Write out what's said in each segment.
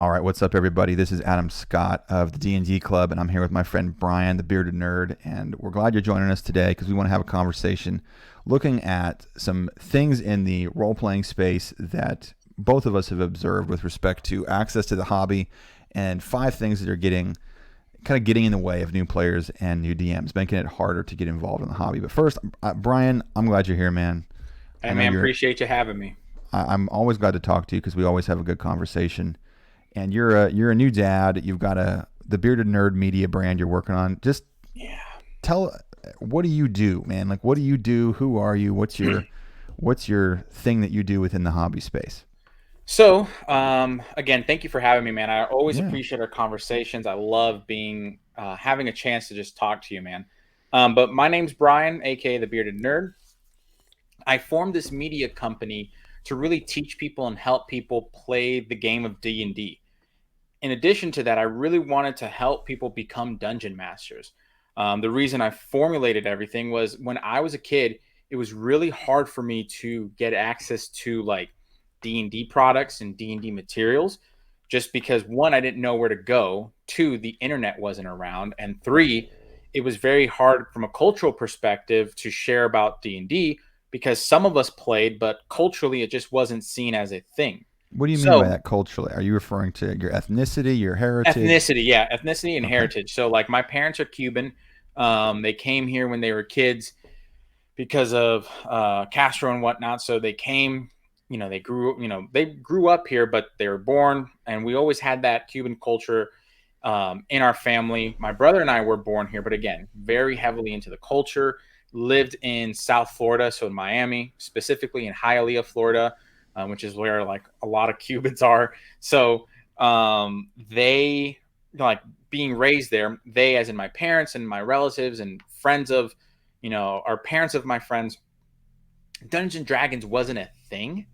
All right, what's up, everybody? This is Adam Scott of the D&D Club, and I'm here with my friend Brian, the bearded nerd, and we're glad you're joining us today because we want to have a conversation looking at some things in the role-playing space that both of us have observed with respect to access to the hobby, and 5 things that are getting in the way of new players and new DMs, making it harder to get involved in the hobby. But first, Brian, I'm glad you're here, man. Hey I know man, appreciate you having me. I'm always glad to talk to you because we always have a good conversation. And you're a new dad. You've got the bearded nerd media brand you're working on. Just Yeah. tell, what do you do, man? Like, what do you do? Who are you? What's your thing that you do within the hobby space? Again, thank you for having me, man. I always Yeah. appreciate our conversations. I love being having a chance to just talk to you, man. But my name's Brian, aka the Bearded Nerd. I formed this media company to really teach people and help people play the game of D&D. In addition to that, I really wanted to help people become dungeon masters. The reason I formulated everything was when I was a kid, it was really hard for me to get access to like D&D products and D&D materials just because one, I didn't know where to go, two, the internet wasn't around, and three, it was very hard from a cultural perspective to share about D&D because some of us played, but culturally it just wasn't seen as a thing. What do you mean by So, that culturally? Are you referring to your ethnicity, your heritage? ethnicity, yeah, ethnicity and Okay. heritage. So, like, my parents are Cuban. They came here when they were kids because of Castro and whatnot. So they came, they grew up here, but they were born, and we always had that Cuban culture in our family. My brother and I were born here, but again, very heavily into the culture. Lived in South Florida, so in Miami, specifically in Hialeah, Florida, which is where like a lot of Cubans are. So they like being raised there. They, as in my parents and my relatives and friends of, our parents of my friends, Dungeons and Dragons wasn't a thing.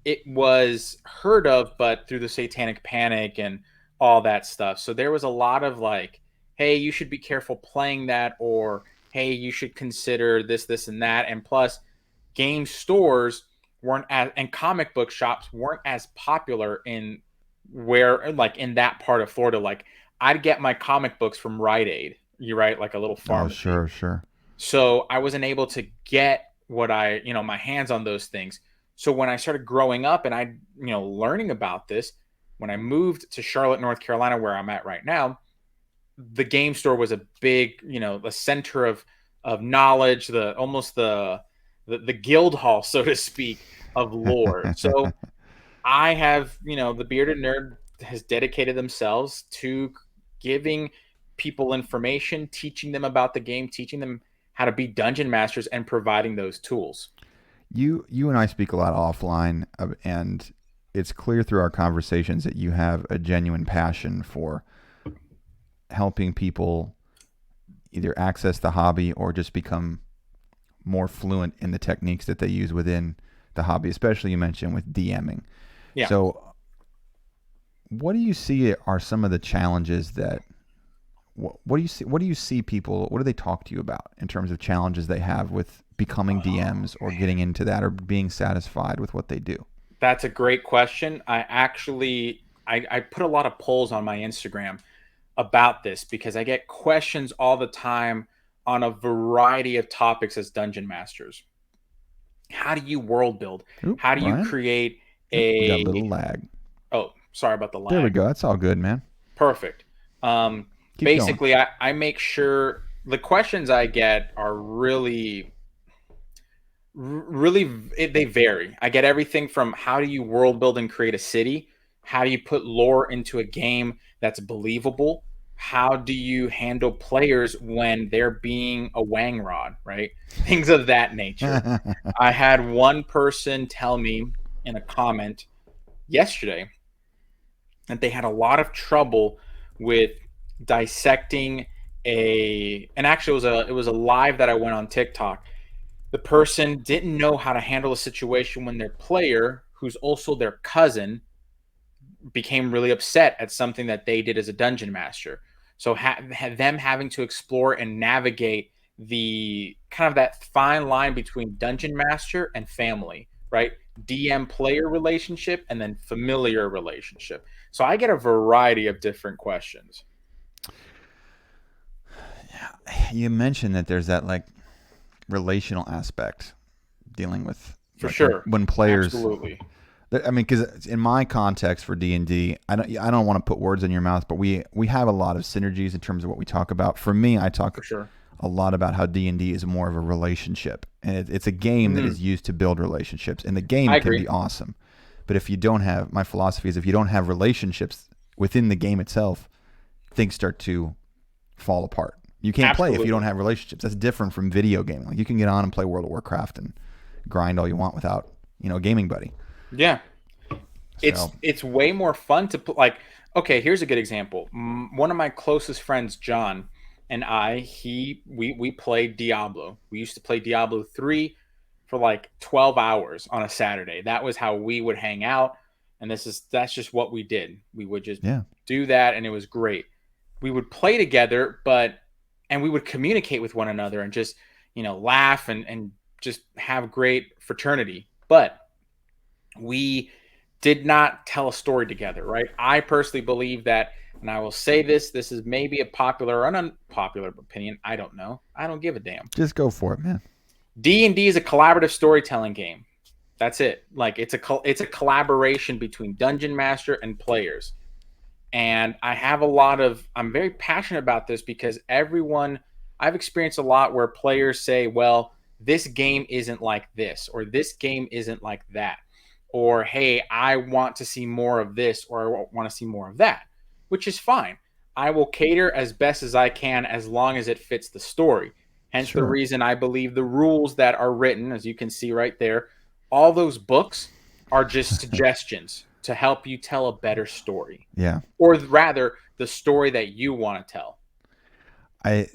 It was heard of, but through the Satanic Panic and all that stuff. So there was a lot of like, hey, you should be careful playing that, or hey, you should consider this, this, and that. And plus, game stores weren't as, and comic book shops weren't as popular in where, like in that part of Florida. Like, I'd get my comic books from Rite Aid, you right, like a little Oh, pharmacy. sure, sure. So I wasn't able to get what my hands on those things. So when I started growing up and learning about this, when I moved to Charlotte, North Carolina, where I'm at right now, the game store was a big, the center of knowledge, the almost the guild hall, so to speak, of lore. So I have, the bearded nerd has dedicated themselves to giving people information, teaching them about the game, teaching them how to be dungeon masters, and providing those tools. You and I speak a lot offline, and it's clear through our conversations that you have a genuine passion for helping people either access the hobby or just become more fluent in the techniques that they use within the hobby, especially you mentioned with DMing. Yeah. So, what do you see are some of the challenges that what do you see? What do you see people? What do they talk to you about in terms of challenges they have with becoming Oh, DMs or getting into that or being satisfied with what they do? that's a great question. I put a lot of polls on my Instagram about this because I get questions all the time on a variety of topics as dungeon masters. How do you world build? Oop, How do you Brian. create Oop, we got a a little lag. oh, sorry about the There we lag. go. That's all good, man. Perfect. Um, Keep going. Basically, I make sure the questions I get are really, they vary. I get everything from how do you world build and create a city? How do you put lore into a game that's believable? How do you handle players when they're being a wang rod, right? Things of that nature. I had one person tell me in a comment yesterday that they had a lot of trouble with dissecting and actually it was a live that I went on TikTok. The person didn't know how to handle a situation when their player, who's also their cousin, became really upset at something that they did as a dungeon master. So them having to explore and navigate the kind of that fine line between dungeon master and family, right? DM player relationship and then familiar relationship. So I get a variety of different questions. You mentioned that there's that like relational aspect dealing with For like sure. when players. Absolutely. I mean, because in my context for D&D, I don't want to put words in your mouth, but we have a lot of synergies in terms of what we talk about. For me, I talk For sure. a lot about how D&D is more of a relationship, and it's a game that Mhm. is used to build relationships, and the game I can agree. be awesome, but if you don't have, my philosophy is if you don't have relationships within the game itself, things start to fall apart. You can't play if you don't Absolutely. have relationships. That's different from video gaming. Like you can get on and play World of Warcraft and grind all you want without a gaming buddy. Yeah. So It's way more fun to put like okay, here's a good example. One of my closest friends, John, and I, we played Diablo. We used to play Diablo 3 for like 12 hours on a Saturday. That was how we would hang out, and that's just what we did. We would just yeah, do that and it was great. We would play together, and we would communicate with one another and just, laugh and just have great fraternity. But we did not tell a story together, right? I personally believe that, and I will say this is maybe a popular or unpopular opinion. I don't know. I don't give a damn. just go for it, man. D&D is a collaborative storytelling game. That's it. Like it's a collaboration between dungeon master and players. And I'm very passionate about this because I've experienced a lot where players say, well, this game isn't like this, or this game isn't like that, or hey, I want to see more of this, or I want to see more of that, which is fine. I will cater as best as I can as long as it fits the story. Hence the Sure. reason I believe the rules that are written, as you can see right there, all those books are just suggestions to help you tell a better story, Yeah. or rather the story that you want to tell. I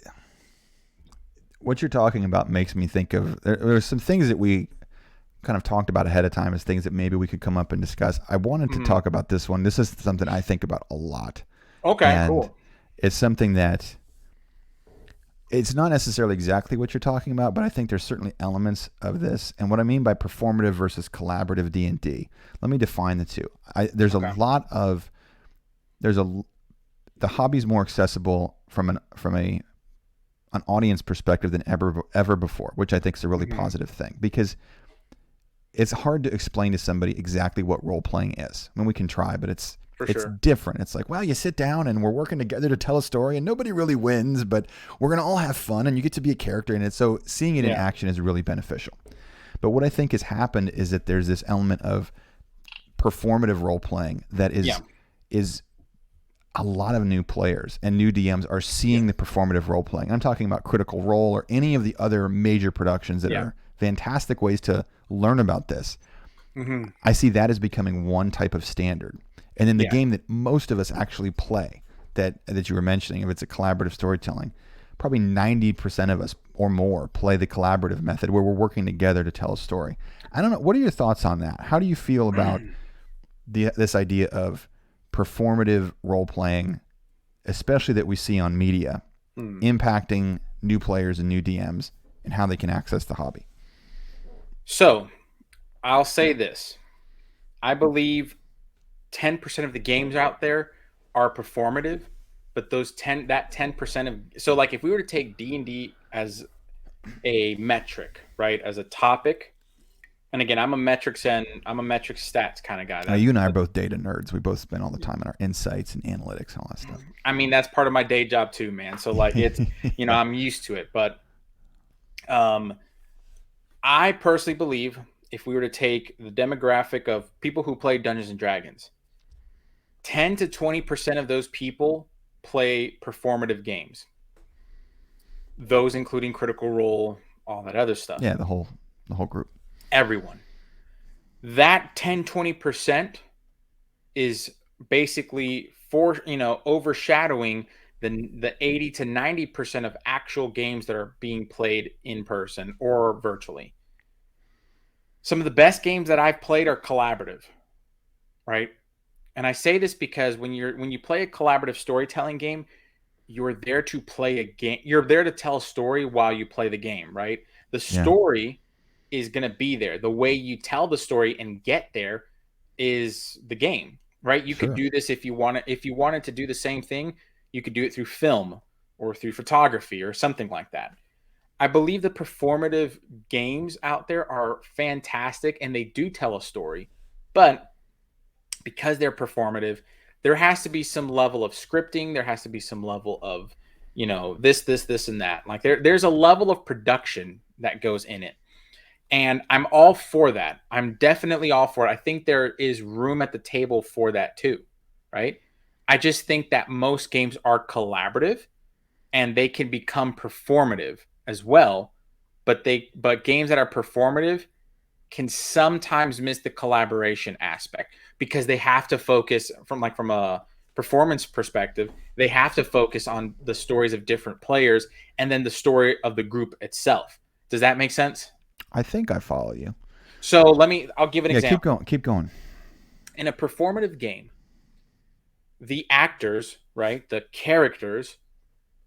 What you're talking about makes me think of there's some things that we kind of talked about ahead of time as things that maybe we could come up and discuss. I wanted to Mm-hmm. talk about this one. This is something I think about a lot. Okay, And cool. it's something that it's not necessarily exactly what you're talking about, but I think there's certainly elements of this. And what I mean by performative versus collaborative D&D, let me define the two. There's a Okay. lot of there's a the hobby's more accessible from an audience perspective than ever before, which I think is a really Mm-hmm. positive thing because it's hard to explain to somebody exactly what role playing is. I mean, we can try, but For it's sure. different. It's like, well, you sit down and we're working together to tell a story, and nobody really wins, but we're gonna all have fun, and you get to be a character in it. So seeing it in Yeah. action is really beneficial. But what I think has happened is that there's this element of performative role playing that Yeah. is a lot of new players and new DMs are Yeah. seeing the performative role playing. I'm talking about Critical Role or any of the other major productions that Yeah. are fantastic ways to learn about this. Mm-hmm. I see that as becoming one type of standard. And then the Yeah. game that most of us actually play that you were mentioning, if it's a collaborative storytelling, probably 90% of us or more play the collaborative method where we're working together to tell a story. I don't know. What are your thoughts on that? How do you feel about this idea of performative role playing, especially that we see on media, Hmm. impacting new players and new DMs and how they can access the hobby? So I'll say this. I believe 10% of the games out there are performative, but that 10% of, so like if we were to take D&D as a metric, right, as a topic, and again, I'm a metrics stats kind of guy. You and I are both data nerds. We both spend all the time on our insights and analytics and all that stuff. I mean, that's part of my day job too, man. So like Yeah. I'm used to it, but um I personally believe if we were to take the demographic of people who play Dungeons and Dragons, 10 to 20% of those people play performative games. Those including Critical Role, all that other stuff. Yeah, the whole group. Everyone. That 10-20% is basically overshadowing the 80 to 90% of actual games that are being played in person or virtually. Some of the best games that I've played are collaborative, right? And I say this because when you play a collaborative storytelling game, you're there to play a game. You're there to tell a story while you play the game, right? The Yeah. story is going to be there. The way you tell the story and get there is the game, right? You could Sure. do this if you wanted to do the same thing, you could do it through film or through photography or something like that. I believe the performative games out there are fantastic and they do tell a story, but because they're performative, there has to be some level of scripting. There has to be some level of, this, and that. Like there's a level of production that goes in it. And I'm all for that. I'm definitely all for it. I think there is room at the table for that too, right? I just think that most games are collaborative and they can become performative as well. But games that are performative can sometimes miss the collaboration aspect because they have to focus from a performance perspective. They have to focus on the stories of different players and then the story of the group itself. Does that make sense? I think I follow you. So I'll give an Yeah, keep example. going. Keep going. In a performative game, the actors, right, the characters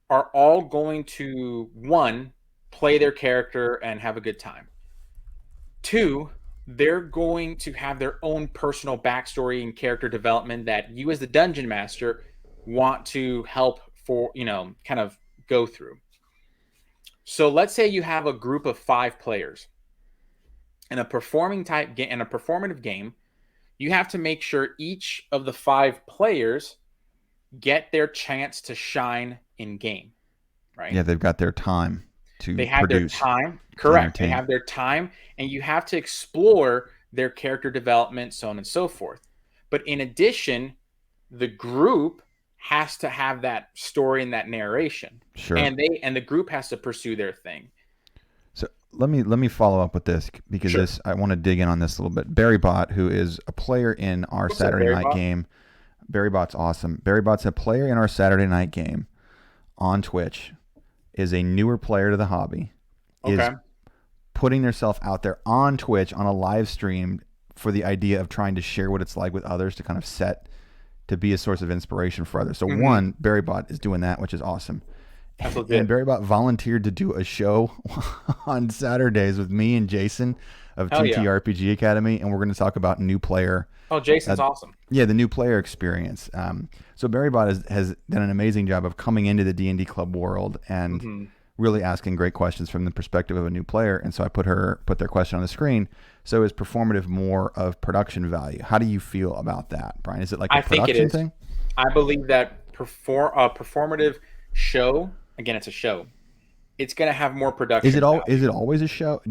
are all going to, one, play their character and have a good time. Two, they're going to have their own personal backstory and character development that you, as the dungeon master, want to help for, kind of go through. So let's say you have a group of 5 players in a performative game. You have to make sure each of the 5 players get their chance to shine in game, right? Yeah, they've got their time to They have their produce, time. to Correct. They entertain. have their time, and you have to explore their character development, so on and so forth. But in addition, the group has to have that story and that narration. Sure. And the group has to pursue their thing. So let me follow up with this because Sure. I want to dig in on this a little bit. Barry Bott, who is a player in our What's up, Saturday Barry night Bott? game. Barry Bott's awesome. Barry Bott's a player in our Saturday night game on Twitch, is a newer player to the hobby, is Okay. putting themselves out there on Twitch on a live stream for the idea of trying to share what it's like with others to kind of set to be a source of inspiration for others. So Mm-hmm. one, Barry Bott is doing that, which is awesome. That's And legit. Barry Bott volunteered to do a show on Saturdays with me and Jason of Hell yeah. TTRPG Academy, and we're going to talk about new player. Oh, Jason's awesome. Yeah, the new player experience. So Barry Bott has done an amazing job of coming into the D&D club world and Mm-hmm. really asking great questions from the perspective of a new player. And so I put their question on the screen. So is performative more of production value? How do you feel about that, Brian? Is it like a I think it production is. thing? I believe that a performative show, again, it's a show. It's going to have more Is it production all? Is value. it always a show?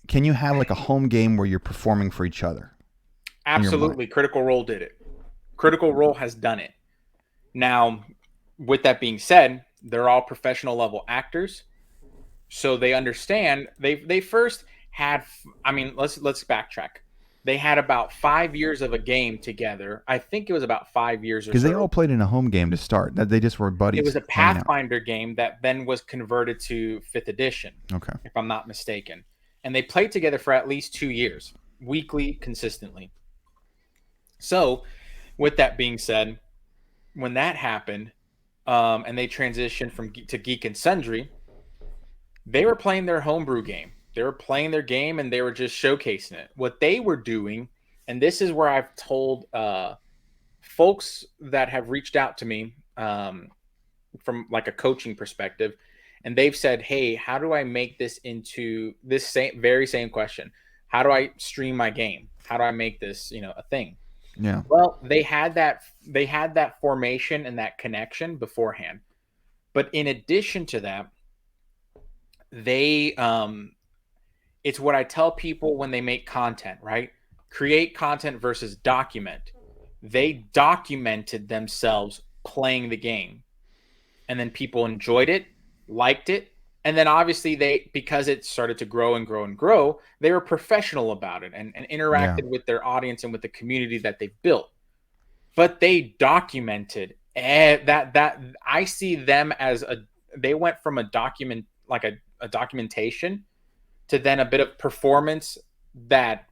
Can you have like a home game where you're performing for each other in your mind? Absolutely. Critical Role did it. Critical Role has done it. Now, with that being said, they're all professional level actors, so they understand. They first had. I mean, let's backtrack. They had about 5 years of a game together. I think it was about 5 years or Because they all so. played in a home game to start. That they just were It was buddies a hanging out. Pathfinder game that then was converted to 5th edition, Okay. if I'm not mistaken. And they played together for at least 2 years, weekly, consistently. So, with that being said, when that happened, and they transitioned to Geek and Sundry, they were playing their homebrew game. They were playing their game and they were just showcasing it. What they were doing, and this is where I've told folks that have reached out to me from like a coaching perspective, and they've said, "Hey, how do I make this into this very same question? How do I stream my game? How do I make this, a thing?" Yeah. Well, they had that formation and that connection beforehand. But in addition to that, they it's what I tell people when they make content, right? Create content versus document. They documented themselves playing the game, and then people enjoyed it, liked it, and then obviously because it started to grow and grow and grow, they were professional about it and Yeah. interacted with their audience and with the community that they built. But they documented that I see them as they went from a document like a documentation to then a bit of performance that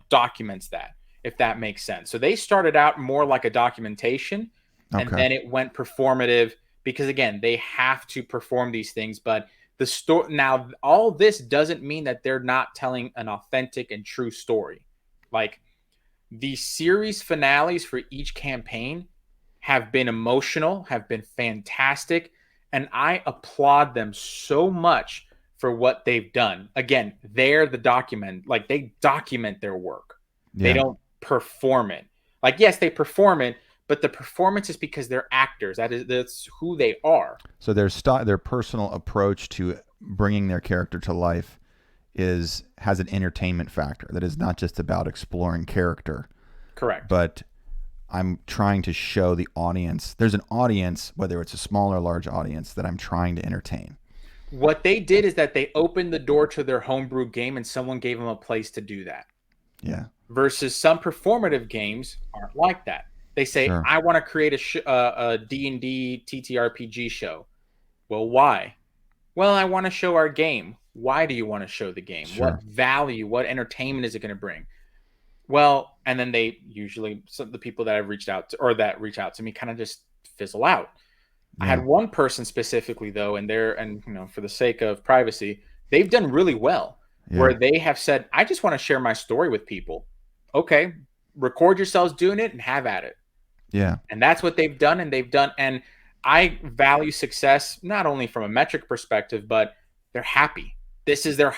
documents that, if that makes sense. So they started out more like a documentation, and Okay. then it went performative because again they have to perform these things, but The story now, all this doesn't mean that they're not telling an authentic and true story. Like the series finales for each campaign have been emotional, have been fantastic, and I applaud them so much for what they've done. Again, they're the document, like they document their work. They Yeah. don't perform it. Like yes, they perform it, but the performance is because they're actors. That's who they are. So their personal approach to bringing their character to life has an entertainment factor that is not just about exploring character, Correct. but I'm trying to show the audience. There's an audience, whether it's a small or large audience, that I'm trying to entertain. What they did is that they opened the door to their homebrew game and someone gave them a place to do that. Yeah. Versus some performative games aren't like that. They say, Sure. I want to create a D&D TTRPG show. Well, why? Well, I want to show our game. Why do you want to show the game? Sure. What value, what entertainment is it going to bring? Well, and then they usually, the people that I've reached out to or that reach out to me kind of just fizzle out. I Yeah. had one person specifically though, and for the sake of privacy, they've done really well Yeah. where they have said, I just want to share my story with people. Okay, record yourselves doing it and have at it. Yeah. And that's what they've done. And I value success not only from a metric perspective, but they're happy. This is their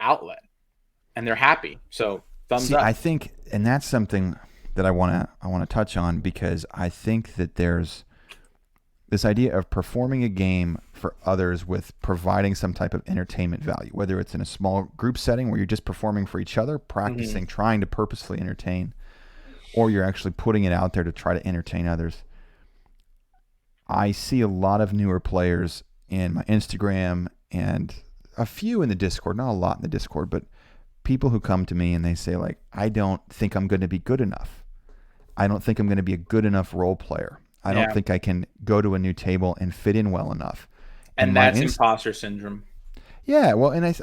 outlet, and they're happy. So thumbs See, up. I think, and that's something that I want to touch on, because I think that there's this idea of performing a game for others with providing some type of entertainment value, whether it's in a small group setting where you're just performing for each other, practicing, trying to purposefully entertain, or you're actually putting it out there to try to entertain others. I see a lot of newer players in my Instagram and a few in the Discord, not a lot in the Discord, but people who come to me and they say, like, I don't think I'm going to be good enough. I don't think I'm going to be a good enough role player. I don't think I can go to a new table and fit in well enough. And that's imposter syndrome. Yeah, well, and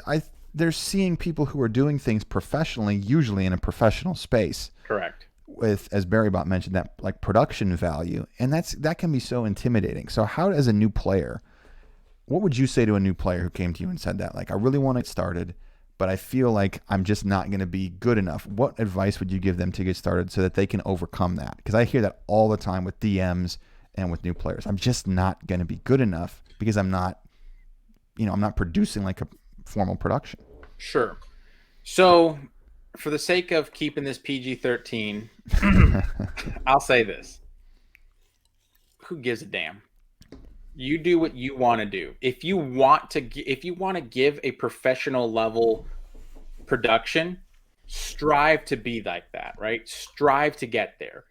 they're seeing people who are doing things professionally, usually in a professional space. Correct. With, as Barry Bott mentioned, that like production value, and that can be so intimidating. So how, as a new player, what would you say to a new player who came to you and said that, like, I really want to get started, but I feel like I'm just not going to be good enough? What advice would you give them to get started so that they can overcome that? Because I hear that all the time with DMs and with new players. I'm just not going to be good enough because I'm not producing like a formal production. Sure. So for the sake of keeping this PG-13, I'll say this. Who gives a damn? You do what you want to do. If you want to give a professional level production, strive to be like that, right? Strive to get there.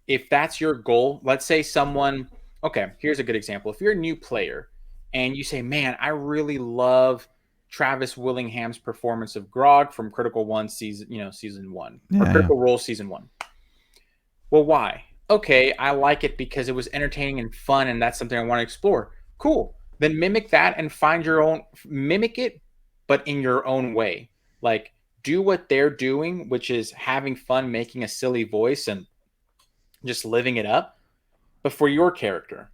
If that's your goal, let's say here's a good example. If you're a new player and you say, man, I really love Travis Willingham's performance of Grog from Critical Role season 1. Well, why? Okay, I like it because it was entertaining and fun, and that's something I want to explore. Cool. Then mimic that and mimic it, but in your own way. Like, do what they're doing, which is having fun, making a silly voice, and just living it up, but for your character.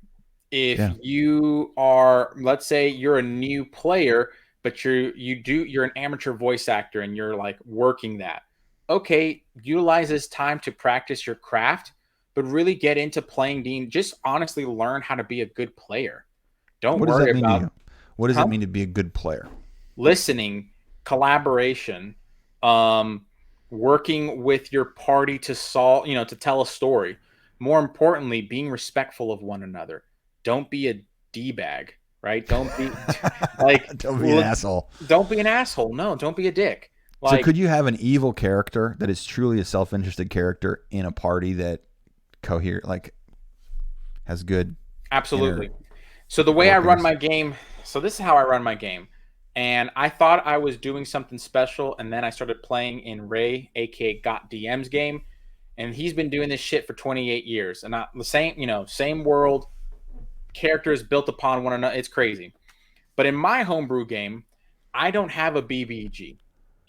If you are, let's say you're a new player, but you're an amateur voice actor and you're like working that. Okay, utilize this time to practice your craft, but really get into playing Dean. Just honestly learn how to be a good player. Don't worry about What does it mean to be a good player? Listening, collaboration, working with your party to to tell a story. More importantly, being respectful of one another. Don't be a D-bag, right? Don't be don't be an asshole. Don't be an asshole. No, don't be a dick. So could you have an evil character that is truly a self-interested character in a party that has good? Absolutely. So the way I run my game, this is how I run my game. And I thought I was doing something special, and then I started playing in Ray, aka Got DM's game, and he's been doing this shit for 28 years. And the same world, characters built upon one another. It's crazy. But in my homebrew game, I don't have a BBG.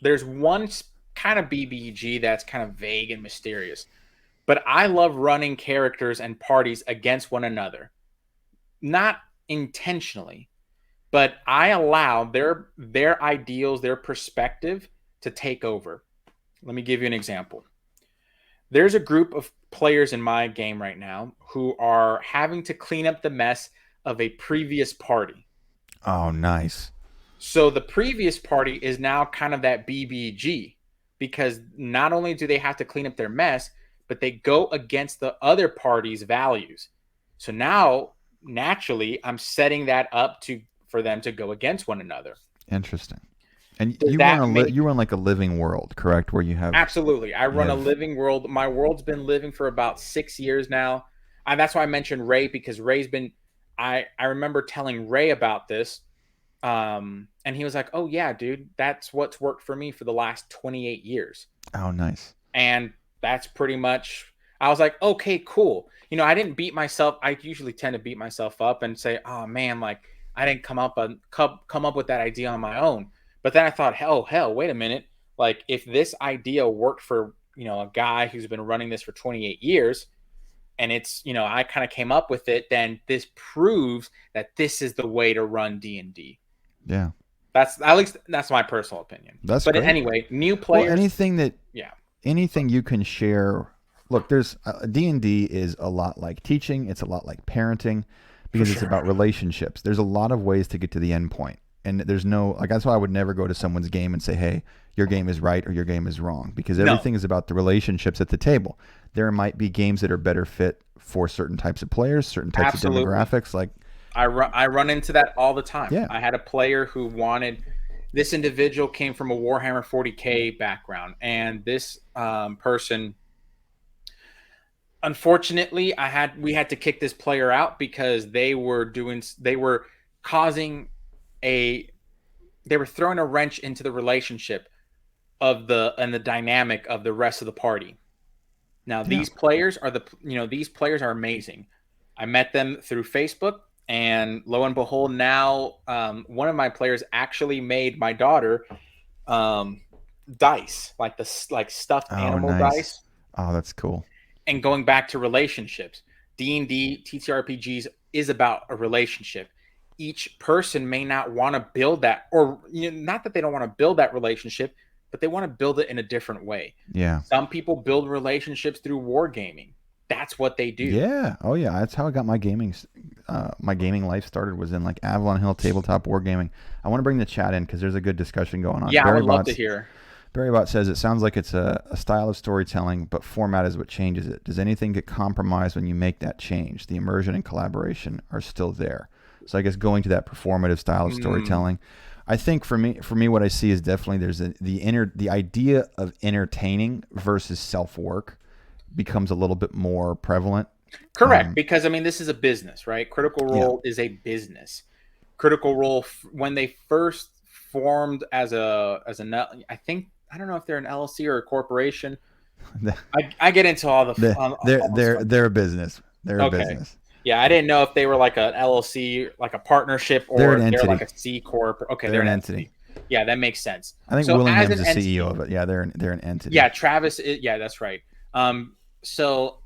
There's one kind of BBG that's kind of vague and mysterious. But I love running characters and parties against one another. Not intentionally, but I allow their ideals, their perspective to take over. Let me give you an example. There's a group of players in my game right now who are having to clean up the mess of a previous party. Oh, nice. So the previous party is now kind of that BBG, because not only do they have to clean up their mess, but they go against the other party's values. So now, naturally, I'm setting that up to for them to go against one another. Interesting. And Does that make you run like a living world, correct? Where Absolutely. I you run a have living world. My world's been living for about 6 years now. And that's why I mentioned Ray, because Ray's been I remember telling Ray about this. And he was like, "Oh yeah, dude, that's what's worked for me for the last 28 years." oh nice. And that's pretty much, I was like, "Okay, cool." I didn't beat myself. I usually tend to beat myself up and say, "Oh man, like I didn't come up with that idea on my own." But then I thought, hell, wait a minute. Like if this idea worked for, a guy who's been running this for 28 years, and it's, I kind of came up with it, then this proves that this is the way to run D&D. Yeah. That's, at least that's my personal opinion. That's But great. anyway, new Well, players, yeah, anything you can share. Look, there's D&D is a lot like teaching. It's a lot like parenting for because it's sure. about relationships. There's a lot of ways to get to the end point. And there's no, like, that's why I would never go to someone's game and say, hey, your game is right or your game is wrong, because No, everything is about the relationships at the table. There might be games that are better fit for certain types of players, certain types of absolutely. demographics. Like, I run into that all the time. yeah, I had a player who wanted, this individual came from a Warhammer 40K background, and this person, unfortunately, we had to kick this player out because they were causing a they were throwing a wrench into the relationship and the dynamic of the rest of the party. Now yeah. these players are amazing. I met them through Facebook, and lo and behold, now one of my players actually made my daughter um, dice, like stuffed Oh, animal nice. dice. Oh, that's cool. And going back to relationships, D&D TTRPGs is about a relationship. Each person may not want to build that, or not that they don't want to build that relationship, but they want to build it in a different way. Yeah. Some people build relationships through wargaming. That's what they do. Yeah. Oh, yeah. That's how I got my gaming life started, was in like Avalon Hill tabletop wargaming. I want to bring the chat in because there's a good discussion going on. Yeah, I would love to hear. Barry Bott says it sounds like it's a style of storytelling, but format is what changes it. Does anything get compromised when you make that change? The immersion and collaboration are still there. So I guess going to that performative style of Mm, storytelling, I think for me, what I see is definitely the idea of entertaining versus self work becomes a little bit more prevalent. correct, because I mean this is a business, right? Critical Yeah, Role is a business. Critical Role, when they first formed I think, I don't know if they're an LLC or a corporation. I get into all the all those fun. they're a business. They're a Okay. business. Yeah, I didn't know if they were like an LLC, like a partnership, They're an or they're like entity. a C corp. Okay, They're they're an an entity. entity. Yeah, that makes sense. I think So as Willingham's an the CEO entity, of it. Yeah, they're an entity. yeah, yeah, that's right. So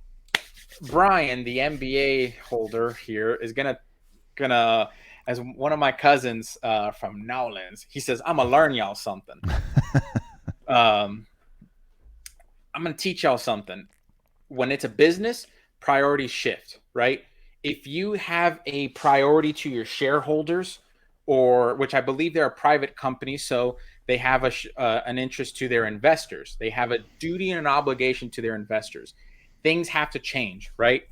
Brian, the MBA holder here, is gonna as one of my cousins from Nowlands, he says, "I'm gonna learn y'all something. Um, I'm gonna teach y'all something. When it's a business, priorities shift, right? If you have a priority to your shareholders, or which I believe they're a private company, so they have an interest to their investors. They have a duty and an obligation to their investors. Things have to change, right?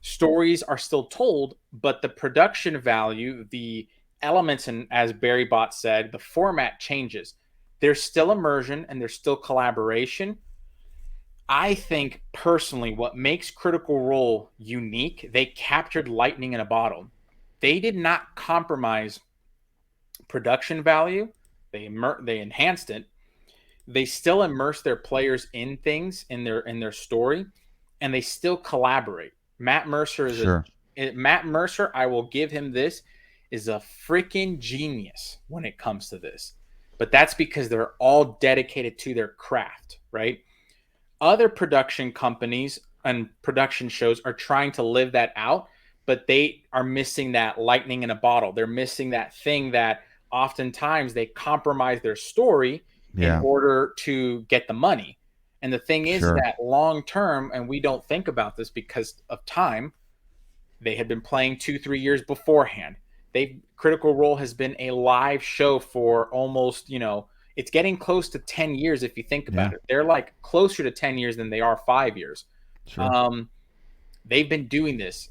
Stories are still told, but the production value, the elements, and as Barry Bott said, the format changes. There's still immersion and there's still collaboration. I think personally, what makes Critical Role unique, they captured lightning in a bottle. They did not compromise production value. They enhanced it. They still immerse their players in things in their story, and they still collaborate. Sure. Matt Mercer. I will give him this, is a freaking genius when it comes to this. But that's because they're all dedicated to their craft, right? Other production companies and production shows are trying to live that out, but they are missing that lightning in a bottle. They're missing that thing that oftentimes they compromise their story in Yeah. order to get the money. And the thing is Sure. that long term, and we don't think about this because of time, they had been playing 2-3 years beforehand. Critical Role has been a live show for almost, it's getting close to 10 years if you think Yeah. about it. They're like closer to 10 years than they are 5 years. Sure. Um, they've been doing this.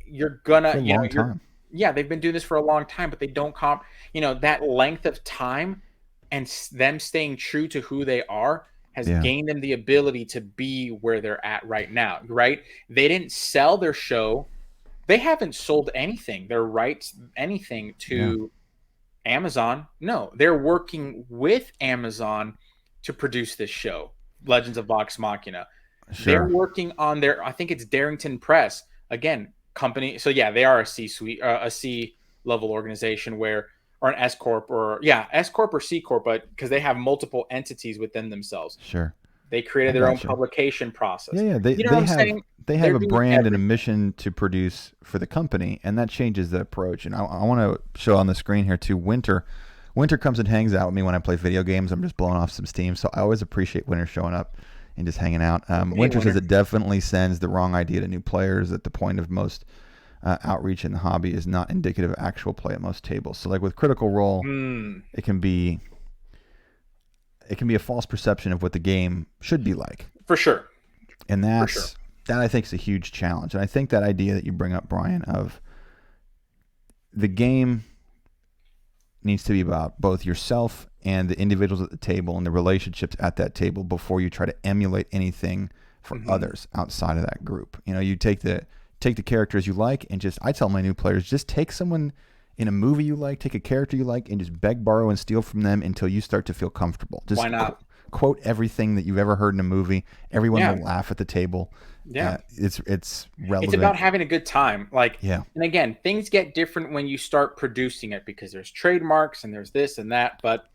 You're gonna, For a you know, long you're time. yeah, they've been doing this for a long time, but they don't that length of time and them staying true to who they are has Yeah. gained them the ability to be where they're at right now, right? They didn't sell their show. They haven't sold anything, their rights, anything Yeah. to Amazon. No, they're working with Amazon to produce this show, Legends of Vox Machina. They're Sure. working on I think it's Darrington Press. Again, company. So yeah, they are a C-suite, a C level organization or an S corp S corp or C corp, but because they have multiple entities within themselves. Sure. They I created their own gotcha. publication Yeah, process. yeah. They You know what they I'm have saying? they have They're a doing brand and a everything. mission to produce for the company, and that changes the approach. And I want to show on the screen here too. Winter. Winter comes and hangs out with me when I play video games. I'm just blowing off some steam, so I always appreciate Winter showing up and just hanging out. Winter says Winter. it definitely sends the wrong idea to new players. That the point of most outreach in the hobby is not indicative of actual play at most tables. So, like with Critical Role, it can be a false perception of what the game should be like. For sure. And For sure. that I think is a huge challenge. And I think that idea that you bring up, Brian, of the game needs to be about both yourself and the individuals at the table and the relationships at that table before you try to emulate anything for others outside of that group. You take the characters you like and I tell my new players, just take someone in a movie you like, take a character you like, and just beg, borrow, and steal from them until you start to feel comfortable. Just Why not? Quote everything that you've ever heard in a movie. Everyone will laugh at the table. Yeah. It's relevant. It's about having a good time. Yeah. And again, things get different when you start producing it because there's trademarks and there's this and that. But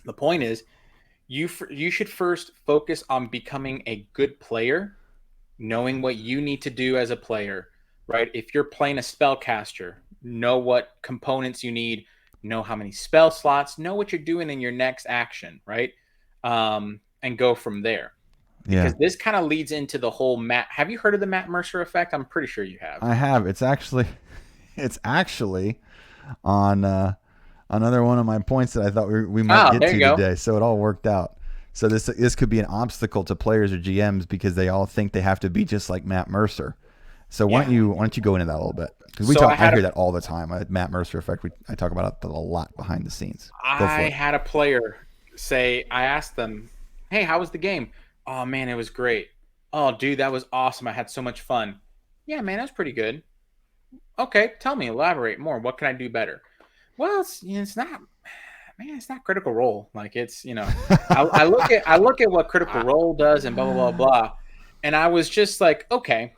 the point is, you should first focus on becoming a good player, knowing what you need to do as a player, right? If you're playing a spellcaster, know what components you need, know how many spell slots, know what you're doing in your next action, right? And go from there. Because this kind of leads into the whole Matt. Have you heard of the Matt Mercer effect? I'm pretty sure you have. I have. It's actually on another one of my points that I thought we might get to today. So it all worked out. So this could be an obstacle to players or GMs because they all think they have to be just like Matt Mercer. So why don't you go into that a little bit? Because I hear that all the time. Matt Mercer effect. I talk about it a lot behind the scenes. I had a player say, I asked them, "Hey, how was the game?" "Oh man, it was great." "Oh dude, that was awesome. I had so much fun." "Yeah, man, that was pretty good." "Okay, tell me, elaborate more. What can I do better?" "Well, it's not, man, it's not Critical Role. Like it's, I look at what Critical Role does and blah blah blah blah, and I was just like, okay,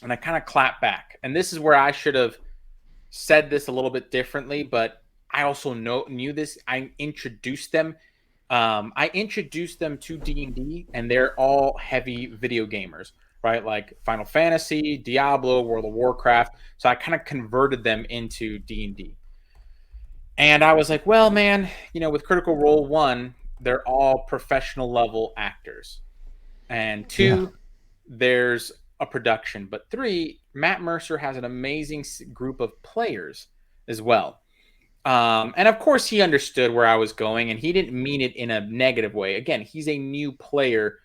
and I kind of clapped back. And this is where I should have said this a little bit differently, but I also knew this. I introduced them to D&D, and they're all heavy video gamers, right? Like Final Fantasy, Diablo, World of Warcraft. So I kind of converted them into D&D. And I was like, well, man, with Critical Role 1, they're all professional level actors. And 2, there's a production. But 3, Matt Mercer has an amazing group of players as well. And of course, he understood where I was going, and he didn't mean it in a negative way. Again, he's a new player,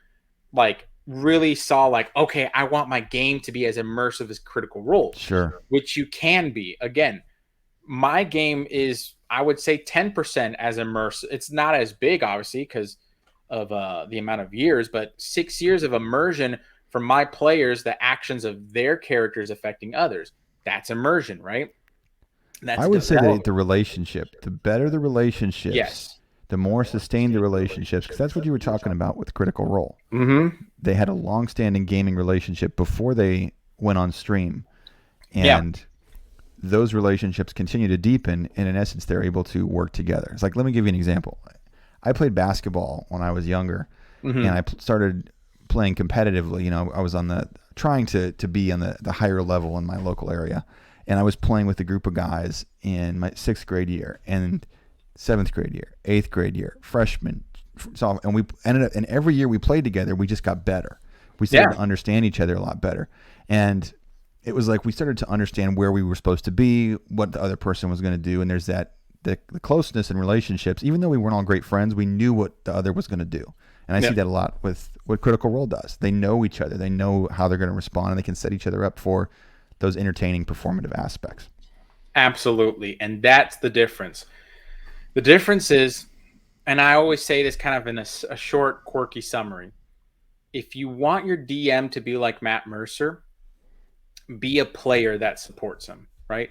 really saw okay, I want my game to be as immersive as Critical Role. Sure. Which you can be. Again, my game is, I would say, 10% as immersive. It's not as big, obviously, because of the amount of years, but 6 years of immersion for my players, the actions of their characters affecting others. That's immersion, right? I would say that the relationship, the better the relationships, the more sustained the relationships, because that's what you were talking about with Critical Role. Mm-hmm. They had a long-standing gaming relationship before they went on stream, and those relationships continue to deepen, and in essence, they're able to work together. It's like, let me give you an example. I played basketball when I was younger, and I started playing competitively. I was on the trying to be on the higher level in my local area. And I was playing with a group of guys in my 6th grade year and 7th grade year, 8th grade year, freshman. So, and we ended up, and every year we played together, we just got better. We started to understand each other a lot better. And it was like we started to understand where we were supposed to be, what the other person was going to do. And there's that, the closeness in relationships, even though we weren't all great friends, we knew what the other was going to do. And I see that a lot with what Critical Role does. They know each other. They know how they're going to respond, and they can set each other up for those entertaining performative aspects. Absolutely. And that's the difference. The difference is, and I always say this kind of in a short, quirky summary. If you want your DM to be like Matt Mercer, be a player that supports him, right?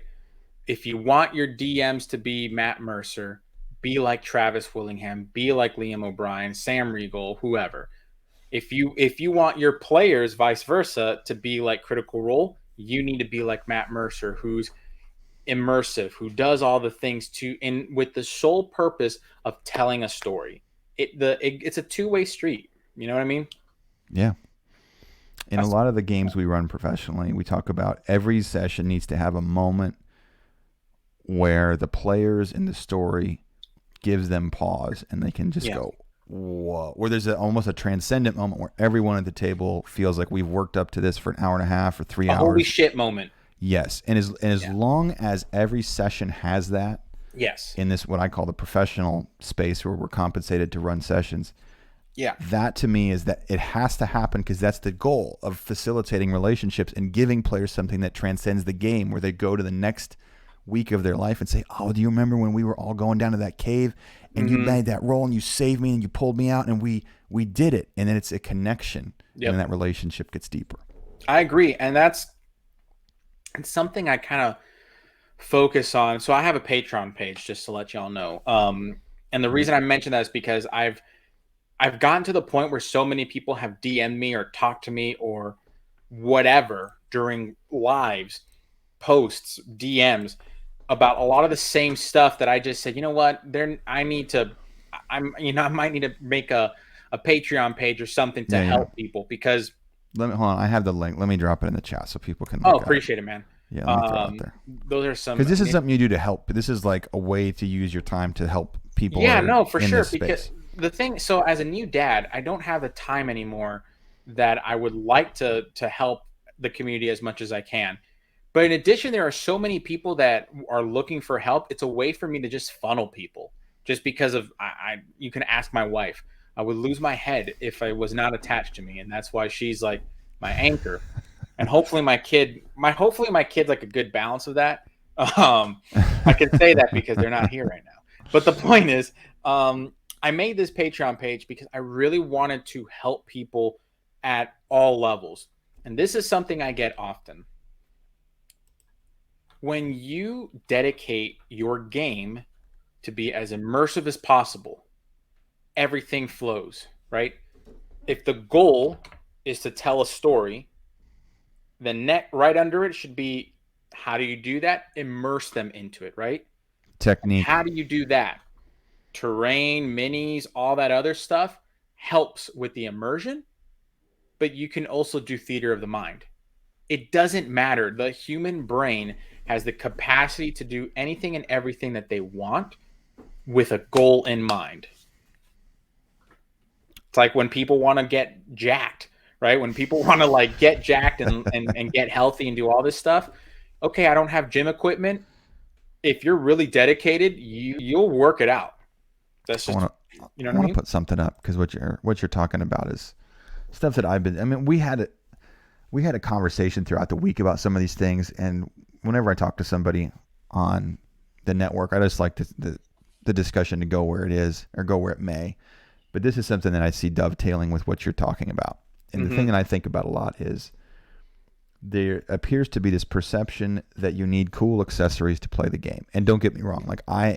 If you want your DMs to be Matt Mercer, be like Travis Willingham, be like Liam O'Brien, Sam Riegel, whoever. If you want your players, vice versa, to be like Critical Role, you need to be like Matt Mercer, who's immersive, who does all the things with the sole purpose of telling a story. It's a two-way street. You know what I mean? Yeah. In a lot of the games we run professionally, we talk about every session needs to have a moment where the players in the story gives them pause and they can just go, whoa, where there's almost a transcendent moment where everyone at the table feels like we've worked up to this for an hour and a half or 3 hours. Holy shit moment. Yes. And as long as every session has that, in this, what I call the professional space where we're compensated to run sessions, that to me is that it has to happen, because that's the goal of facilitating relationships and giving players something that transcends the game, where they go to the next week of their life and say, oh, do you remember when we were all going down to that cave and you made that roll and you saved me and you pulled me out and we did it? And then it's a connection and that relationship gets deeper. I agree. And it's something I kind of focus on. So I have a Patreon page, just to let y'all know. And the reason I mention that is because I've gotten to the point where so many people have DM'd me or talked to me or whatever during lives, posts, DMs about a lot of the same stuff that I just said, you know what, I might need to make a Patreon page or something to help people, because hold on, I have the link. Let me drop it in the chat so people can appreciate it, man. Yeah, let me throw it out there. Those are some, because this is something you do to help. This is like a way to use your time to help people. Yeah, no, for sure. Because the thing, so as a new dad, I don't have the time anymore that I would like to help the community as much as I can. But in addition, there are so many people that are looking for help. It's a way for me to just funnel people, just because of you can ask my wife. I would lose my head if I was not attached to me, and that's why she's like my anchor. And hopefully my kid's like a good balance of that. I can say that because they're not here right now. But the point is, I made this Patreon page because I really wanted to help people at all levels. And this is something I get often. When you dedicate your game to be as immersive as possible, everything flows, right? If the goal is to tell a story, then right under it should be, how do you do that? Immerse them into it, right? Technique. And how do you do that? Terrain, minis, all that other stuff helps with the immersion, but you can also do theater of the mind. It doesn't matter. The human brain has the capacity to do anything and everything that they want with a goal in mind. It's like when people want to get jacked, right? When people want to like get jacked and get healthy and do all this stuff. Okay, I don't have gym equipment. If you're really dedicated, you'll work it out. That's just, you know what I mean? I want to put something up, because what you're talking about is stuff that I've been. I mean, we had a conversation throughout the week about some of these things, and whenever I talk to somebody on the network, I just like the discussion to go where it is or go where it may. But this is something that I see dovetailing with what you're talking about. And the thing that I think about a lot is there appears to be this perception that you need cool accessories to play the game. And don't get me wrong, like I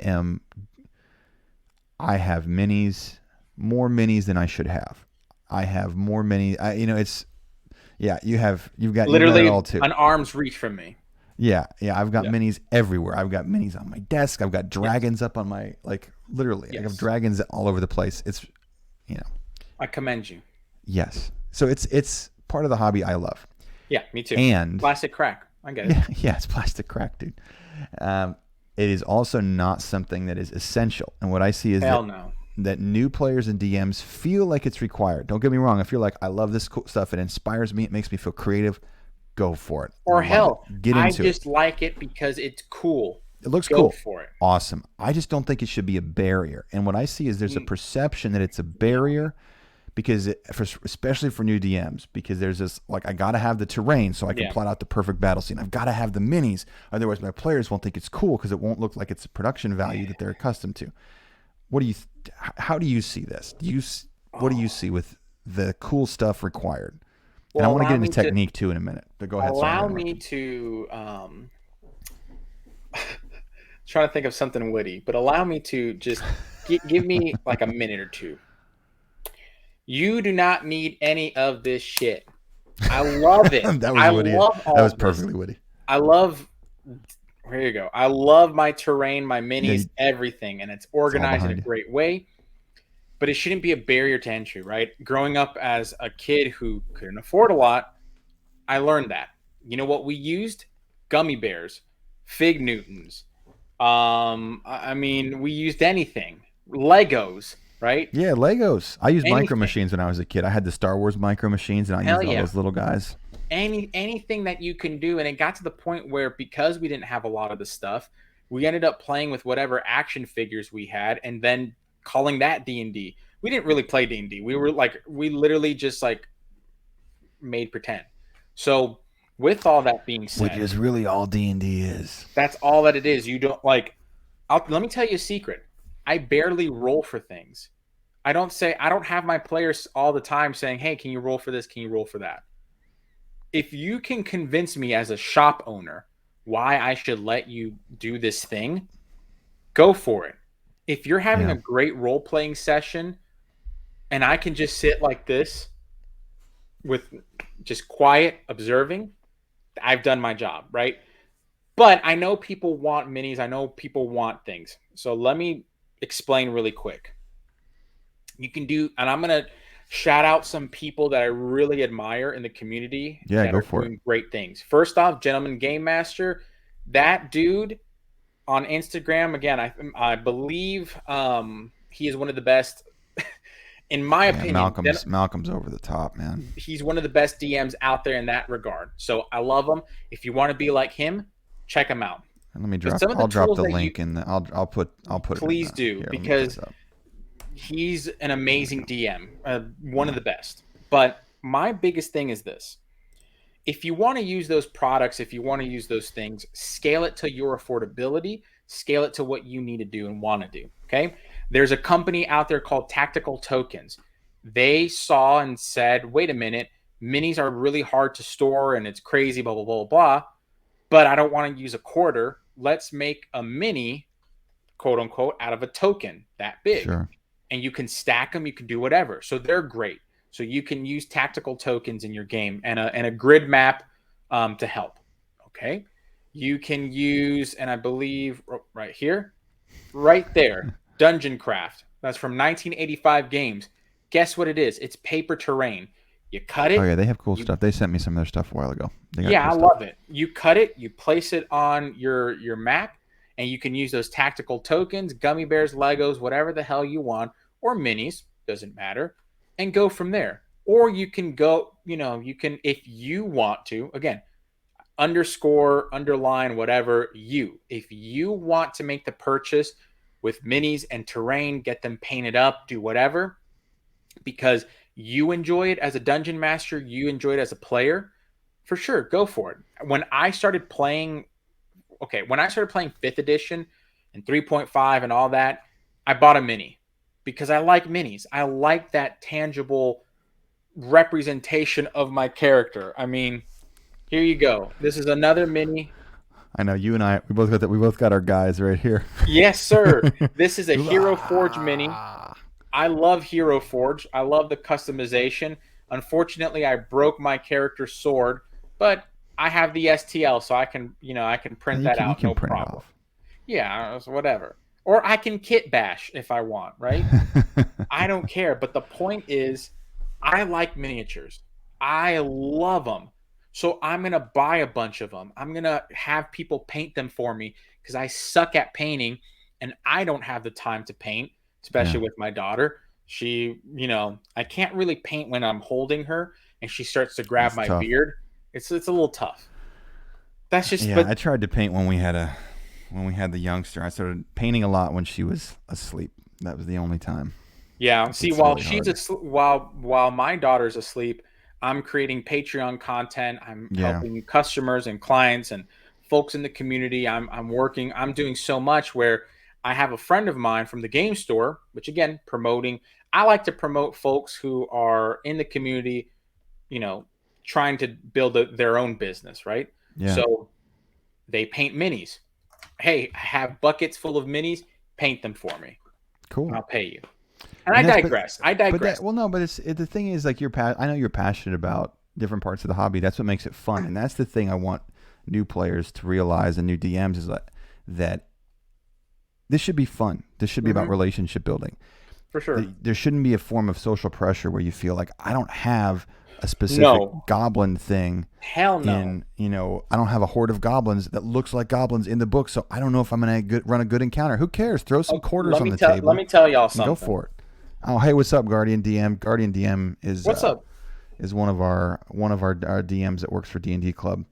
have more minis than I should have. I have more minis. You've got literally it all too. An arm's reach from me. Yeah. I've got minis everywhere. I've got minis on my desk. I've got dragons up on my, like, literally. I have dragons all over the place. It's, I commend you. Yes. So it's part of the hobby I love. Yeah, me too. And Plastic crack. I get it. yeah, yeah, it's plastic crack, dude. Um, it is also not something that is essential. And what I see is Hell no. that new players and DMs feel like it's required. Don't get me wrong. If you're like, I love this cool stuff, it inspires me, it makes me feel creative, go for it. Or Love hell, it. Get I into it. just like it because it's cool. It looks Go cool. for it. Awesome. I just don't think it should be a barrier. And what I see is there's a Mm, perception that it's a no. barrier because especially for new DMs, because there's this like I gotta have the terrain so I can Yeah. plot out the perfect battle scene. I've got to have the minis, otherwise my players won't think it's cool because it won't look like it's a production value that they're accustomed to. What do you? How do you see this? What do you see with the cool stuff required? And I Well, want to get into technique too in a minute. But go ahead. Sorry, I allow me interrupted. to trying to think of something witty, but allow me to just give me like a minute or two. You do not need any of this shit. I love it. That was I witty. love That all was of this. perfectly witty. I love. Here you go. I love my terrain, my Yeah, minis, everything, and it's it's all organized in a behind you. great way. But it shouldn't be a barrier to entry, right? Growing up as a kid who couldn't afford a lot, I learned that. You know what we used? Gummy bears, fig Newtons. I mean, we used anything. Legos, right? Yeah, Legos. I used micro Anything. machines when I was a kid. I had the Star Wars micro machines, and I Hell used all yeah. those little guys. Anything that you can do. And it got to the point where because we didn't have a lot of the stuff, we ended up playing with whatever action figures we had and then calling that D&D. We didn't really play D&D. We literally just like made pretend. So with all that being Which said, is really all D&D is. that's all that it is. You don't like let me tell you a secret. I barely roll for things. I don't have my players all the time saying, "Hey, can you roll for this? Can you roll for that?" If you can convince me as a shop owner why I should let you do this thing, go for it. If you're having Yeah. a great role playing session and I can just sit like this with just quiet observing, I've done my job, right? But I know people want minis. I know people want things. So let me explain really quick. You can do, and I'm going to shout out some people that I really admire in the community Yeah, that go are for it. doing great things. First off, Gentleman Game Master, that dude on Instagram, again, I believe he is one of the best, in my Yeah, opinion. Malcolm's over the top, man. He's one of the best DMs out there in that regard. So I love him. If you want to be like him, check him out. And let me But drop. some of the I'll drop tools the that you link in the. I'll put it in please the. do, Here, let me put because it up. he's an amazing DM, one Yeah. of the best. But my biggest thing is this. If you want to use those products, if you want to use those things, scale it to your affordability, scale it to what you need to do and want to do. Okay. There's a company out there called Tactical Tokens. They saw and said, wait a minute, minis are really hard to store and it's crazy, blah, blah, blah, blah. But I don't want to use a quarter. Let's make a mini, quote unquote, out of a token that big. Sure. And you can stack them, you can do whatever. So they're great. So you can use tactical tokens in your game and a grid map to help. Okay. You can use, and I believe right here, right there, Dungeon Craft. That's from 1985 games. Guess what it is? It's paper terrain. You cut Oh it. yeah, they have cool You, stuff. They sent me some of their stuff a while ago. They got yeah, cool I stuff. love it. You cut it, you place it on your map, and you can use those tactical tokens, gummy bears, Legos, whatever the hell you want, or minis, doesn't matter, and go from there. Or you can go, you can, if you want to, again, underscore, underline, whatever, if you want to make the purchase with minis and terrain, get them painted up, do whatever, because you enjoy it as a dungeon master, you enjoy it as a player, for sure, go for it. When I started playing 5th edition and 3.5 and all that, I bought a mini because I like minis. I like that tangible representation of my character. I mean, here you go. This is another mini. I know you and I. We both got that. We both got our guys right here. Yes, sir. This is a Hero Forge mini. Ah. I love Hero Forge. I love the customization. Unfortunately, I broke my character's sword, but I have the STL, so I can print that You out, can no print it problem. off. Yeah, whatever. Or I can kit bash if I want, right? I don't care. But the point is, I like miniatures. I love them. So I'm going to buy a bunch of them. I'm going to have people paint them for me because I suck at painting and I don't have the time to paint, Yeah, especially with my daughter. She, I can't really paint when I'm holding her and she starts to grab that's my tough. beard. It's a little tough. That's just, Yeah, but I tried to paint when we had the youngster. I started painting a lot when she was asleep. That was the only time. yeah. See, It's while really she's hard. asleep, while my daughter's asleep, I'm creating Patreon content. I'm Yeah, helping customers and clients and folks in the community. I'm working. I'm doing so much where I have a friend of mine from the game store, which again, promoting. I like to promote folks who are in the community, you know, trying to build their own business, right? yeah, So they paint minis. Hey, I have buckets full of minis. Paint them for me. cool. I'll pay you. And I And that's digress. I but digress. that well no, but the thing is like I know you're passionate about different parts of the hobby. That's what makes it fun, and that's the thing I want new players to realize and new DMs is that this should be fun. This should be about Hmm. relationship building. For sure. There shouldn't be a form of social pressure where you feel like I don't have a specific No. goblin thing Hell no. in, I don't have a horde of goblins that looks like goblins in the book, so I don't know if I'm going to run a good encounter. Who cares? Throw some Oh, quarters let on me the tell let table me tell y'all and go something. for it. Oh, hey, what's up, Guardian DM? Guardian DM What's up? is one of our DMs that works for D&D Club,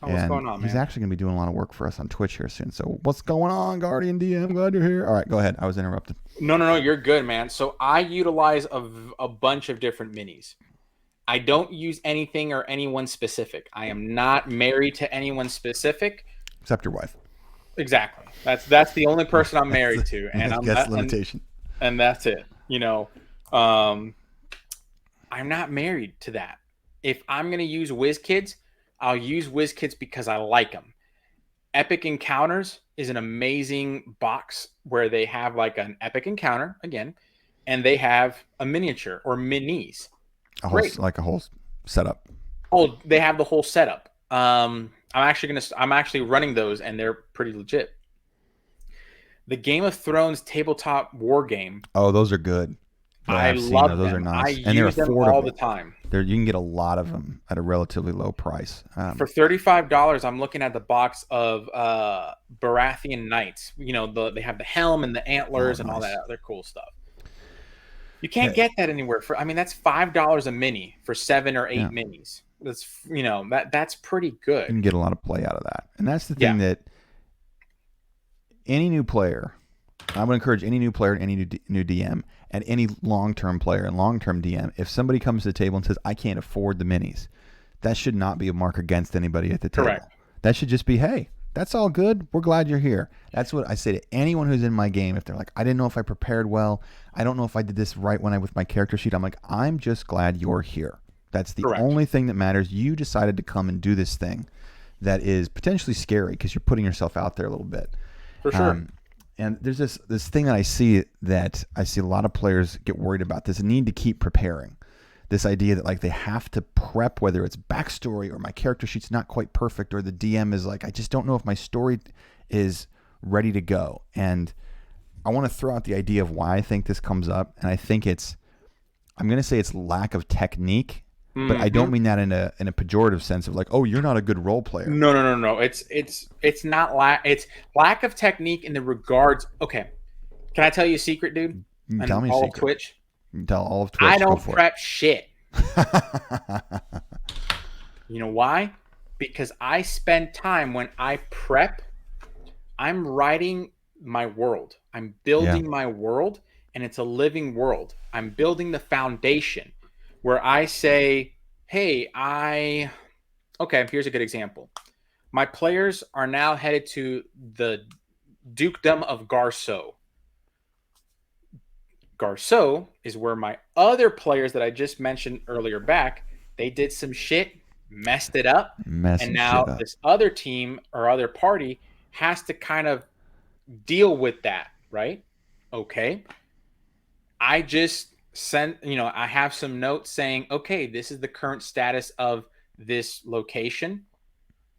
Oh, what's and going on, he's man? actually going to be doing a lot of work for us on Twitch here soon. So, what's going on, Guardian DM? Glad you're here. All right, go ahead. I was interrupted. No, no, no. You're good, man. So I utilize a bunch of different minis. I don't use anything or anyone specific. I am not married to anyone specific. Except your wife. Exactly. That's the only person I'm That's married to, and the I'm guest and limitation. and that's it. Um, I'm not married to that. If I'm gonna use WizKids, I'll use WizKids because I like them. Epic Encounters is an amazing box where they have like an epic encounter again, and they have a miniature or minis. Great. A whole setup. Oh, they have the whole setup. I'm actually running those, and they're pretty legit. The Game of Thrones tabletop war game. Oh, those are good. Yeah, I I've seen those. love Those are them. I nice, and they're use them all the affordable. time. You can get a lot of them at a relatively low price. For $35, I'm looking at the box of Baratheon Knights. They have the helm and the Oh, antlers and all that nice. other cool stuff. You can't Hey, get that anywhere. That's $5 a mini for 7 or 8 yeah, minis. That's pretty you good. can get a lot of play out of that, and that's the Yeah, thing that any new player, I would encourage any new player, any new DM, and any long-term player and long-term DM. If somebody comes to the table and says, "I can't afford the minis," that should not be a mark against anybody at the table. correct. That should just be, "Hey, that's all good. We're glad you're here." That's what I say to anyone who's in my game. If they're like, "I didn't know if I prepared well. I don't know if I did this right when I with my character sheet." I'm like, "I'm just glad you're here. That's the Correct. only thing that matters. You decided to come and do this thing that is potentially scary because you're putting yourself out there a little bit." For sure. Um, and there's this thing that I see a lot of players get worried about, this need to keep preparing. This idea that like they have to prep, whether it's backstory or my character sheet's not quite perfect, or the DM is like, I just don't know if my story is ready to go. And I want to throw out the idea of why I think this comes up. And I think I'm going to say it's lack of technique, but I don't Hmm. mean that in a pejorative sense of like, oh, you're not a good role player. No, no, no, no. It's not it's lack of technique in the regards. Okay, can I tell you a secret, dude? Tell And me a all of secret. Twitch, Tell all of I Twitch. Go don't for prep shit. it. You know why? Because I spend time when I prep. I'm writing my world. I'm Yeah. building my world, and it's a living world. I'm building the foundation where I say, "Hey, okay." Here's a good example. My players are now headed to the Dukedom of Garceau. Garceau is where my other players that I just mentioned earlier back, they did some shit, messed it up, and Messing now shit up. this other team or other party has to kind of deal with that, right? Okay. I just sent, I have some notes saying, okay, this is the current status of this location.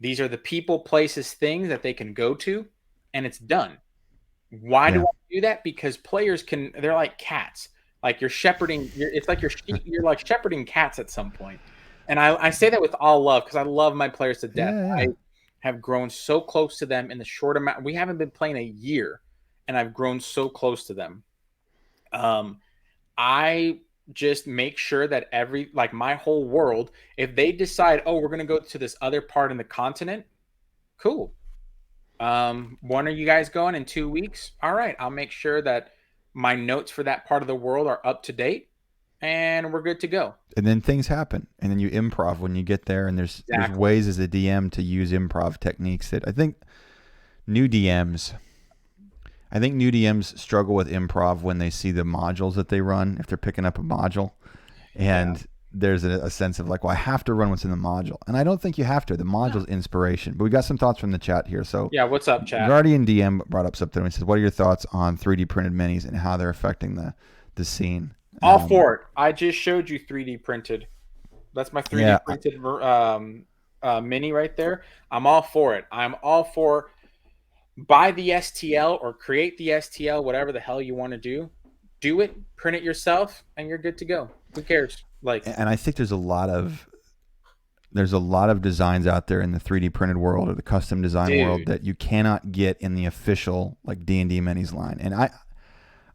These are the people, places, things that they can go to, and it's done. Why do Yeah. I do that? Because players they're like cats. Like you're shepherding, it's like you're like shepherding cats at some point. And I say that with all love because I love my players to death. Yeah, I yeah. have grown so close to them in the short amount. We haven't been playing a year, and I've grown so close to them. I just make sure that like my whole world, if they decide, oh, we're going to go to this other part in the continent, cool. When are you guys going in 2 weeks? All right, I'll make sure that my notes for that part of the world are up to date, and we're good to go. And then things happen, and then you improv when you get there. And there's Exactly. ways as a DM to use improv techniques that new DMs. I think new DMs struggle with improv when they see the modules that they run. If they're picking up a module, Yeah. and there's a sense of like, well, I have to run what's in the module, and I don't think you have to. The No. module's inspiration. But we got some thoughts from the chat here. So Yeah. What's up, chat? Guardian DM brought up something. He says, "What are your thoughts on 3D printed minis and how they're affecting the scene?" All for it. I just showed you 3D printed. That's my 3D Yeah, printed mini right there. I'm all for it. I'm all for buy the STL or create the STL, whatever the hell you want to do. Do it, print it yourself, and you're good to go. Who cares? Like, and I think there's a lot of designs out there in the 3D printed world or the custom design world dude, that you cannot get in the official like D&D minis line. And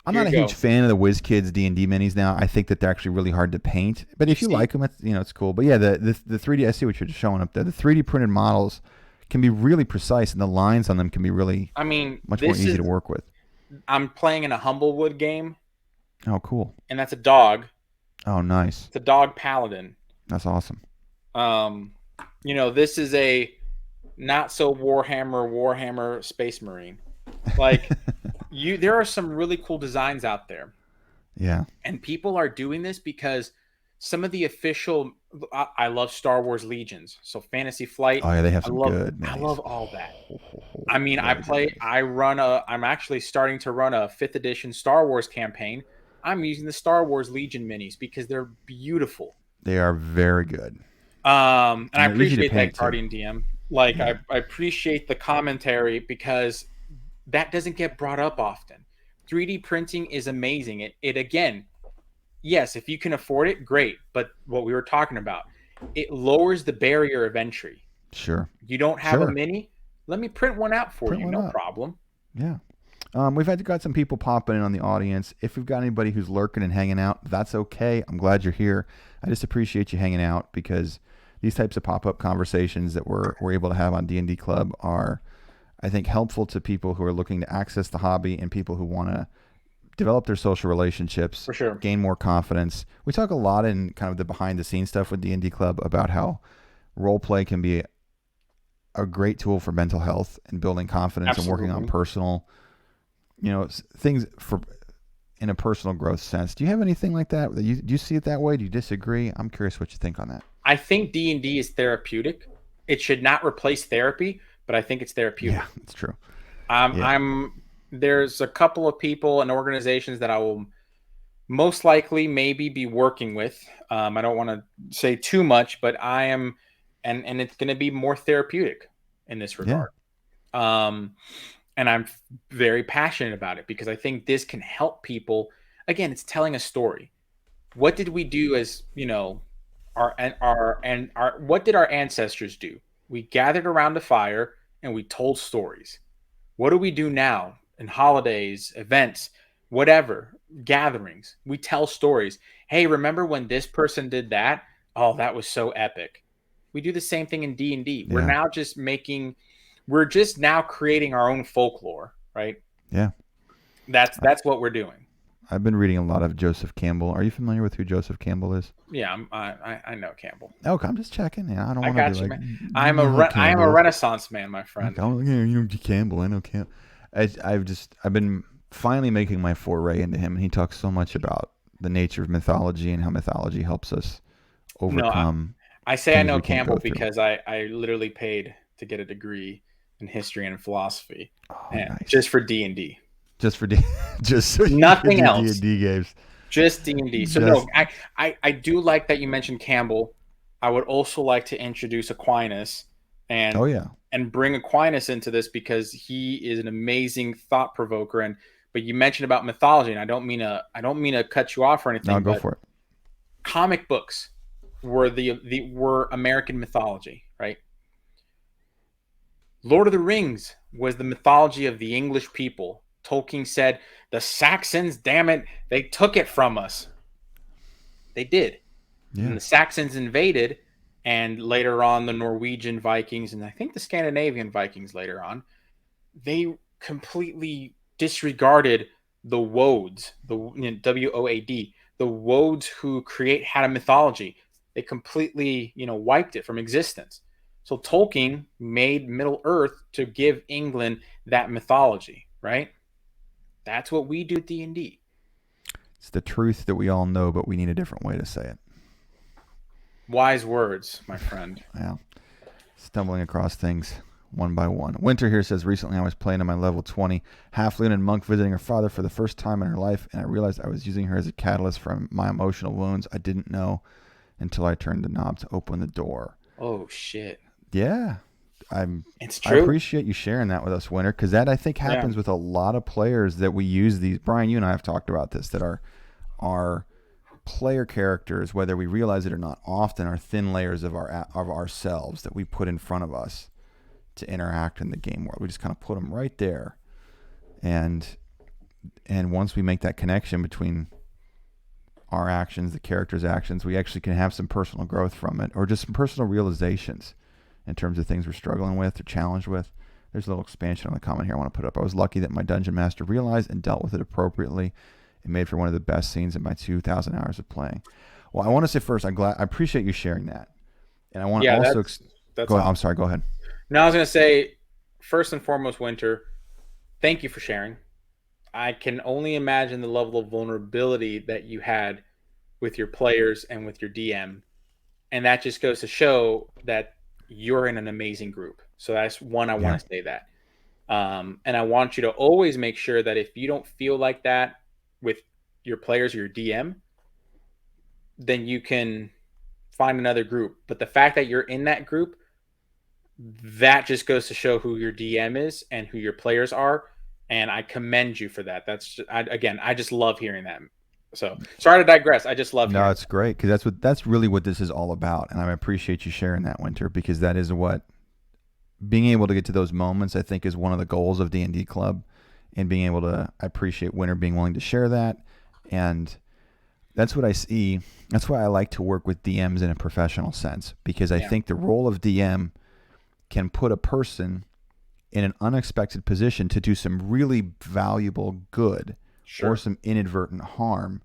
I'm here not you a huge go. fan of the WizKids D&D minis now. I think that they're actually really hard to paint. But You if you see, like them, it's cool. But yeah, the 3D, I see what you're showing up there. The 3D printed models can be really precise, and the lines on them can be really I mean, much more this easy is to work with. I'm playing in a Humblewood game, Oh, cool. and that's a dog. Oh, nice. It's a dog paladin. That's awesome. Um, this is a not so Warhammer Space Marine. Like there are some really cool designs out there. Yeah. And people are doing this because some of the official I love Star Wars Legions. So Fantasy Flight, Oh, yeah, they have I some love good I love minis. all that. I mean, Very good minis. I'm actually starting to run a 5th edition Star Wars campaign. I'm using the Star Wars Legion minis because they're beautiful. They are very good. And I And they're easy to appreciate that paint too. Guardian DM. Like Yeah. I appreciate the commentary because that doesn't get brought up often. 3D printing is amazing. It again, yes, if you can afford it, great. But what we were talking about, it lowers the barrier of entry. Sure. You don't have a Sure. mini? Let me print one out for Print you. one No up. problem. Yeah. Got some people popping in on the audience. If we've got anybody who's lurking and hanging out, that's okay. I'm glad you're here. I just appreciate you hanging out because these types of pop-up conversations that we're able to have on D&D Club are, I think, helpful to people who are looking to access the hobby and people who want to develop their social relationships, For sure. gain more confidence. We talk a lot in kind of the behind-the-scenes stuff with D&D Club about how role play can be a great tool for mental health and building confidence and working on Absolutely. personal things for in a personal growth sense. Do you have anything like that? Do you see it that way? Do you disagree? I'm curious what you think on that. I think D&D is therapeutic. It should not replace therapy, but I think it's Yeah, therapeutic. it's true. Um, Yeah, I'm there's a couple of people and organizations that I will most likely maybe be working with. I don't want to say too much, but I am, and it's going to be more therapeutic in this yeah, regard. Um, and I'm very passionate about it because I think this can help people. Again, it's telling a story. What did we do as our what did our ancestors do? We gathered around a fire and we told stories. What do we do now in holidays, events, whatever, gatherings? We tell stories. Hey, remember when this person did that? Oh, that was so epic. We do the same thing in D&D. yeah, We're just now creating our own folklore, right? yeah. That's what we're doing. I've been reading a lot of Joseph Campbell. Are you familiar with who Joseph Campbell is? Yeah, I know Campbell. Okay, I'm just checking. Yeah, I don't I want to be got you, like, man. you know how I am a Campbell is. Renaissance man, my Like, friend. oh yeah, you know Campbell. I know Campbell. I've been finally making my foray into him, and he talks so much about the nature of mythology and how mythology helps us No, overcome I say I things know we can't Campbell go through. because I literally paid to get a degree in history and philosophy, Oh, and nice. just for D&D, Just for just so you could nothing do D and else, D games. just D&D. So no, Just I do like that you mentioned Campbell. I would also like to introduce Aquinas oh and yeah, bring Aquinas into this because he is an amazing thought provoker. And but you mentioned about mythology, and I don't mean to cut you off or now anything, go but for it. comic books. were American mythology, right? Lord of the Rings was the mythology of the English people. Tolkien said, the Saxons, damn it, they took it from us. They did. And Yeah. the Saxons invaded, and later on, the Norwegian Vikings, and I think the Scandinavian Vikings later on, they completely disregarded the Woads, the WOAD, the Woads who had a mythology. They completely, wiped it from existence. So Tolkien made Middle Earth to give England that mythology, right? That's what we do at D&D. It's the truth that we all know, but we need a different way to say it. Wise words, my friend. Yeah. Stumbling across things one by one. Winter here says, recently I was playing in my level 20 halfling and monk visiting her father for the first time in her life, and I realized I was using her as a catalyst for my emotional wounds. I didn't know until I turned the knob to open the door. Oh, shit. Yeah. It's I true. appreciate you sharing that with us, Winter, because that I think Yeah. happens with a lot of players that we use these. Brian, you and I have talked about this, that our player characters, whether we realize it or not, often are thin layers of ourselves that we put in front of us to interact in the game world. We just kind of put them right there, and once we make that connection between our actions, the character's actions, we actually can have some personal growth from it, or just some personal realizations in terms of things we're struggling with or challenged with. There's a little expansion on the comment here I want to put up. I was lucky that my dungeon master realized and dealt with it appropriately. It made for one of the best scenes in my 2,000 hours of playing. Well, I want to say first, I appreciate you sharing that, and I want to Yeah, also that's go ahead. I'm awesome. sorry. Go ahead. Now I was gonna say, first and foremost, Winter, thank you for sharing. I can only imagine the level of vulnerability that you had with your players and with your DM. And that just goes to show that you're in an amazing group. So that's one, I Yeah. want to say that. And I want you to always make sure that if you don't feel like that with your players or your DM, then you can find another group. But the fact that you're in that group, that just goes to show who your DM is and who your players are. And I commend you for that. Again, I just love hearing that. So sorry to digress. I just love No, hearing it's great because that's really what this is all about, and I appreciate you sharing that, Winter, because that is what being able to get to those moments I think is one of the goals of D&D Club, and being able to I appreciate Winter being willing to share that, and that's what I see. That's why I like to work with DMs in a professional sense, because I yeah, think the role of DM can put a person in an unexpected position to do some really valuable good or sure. some inadvertent harm.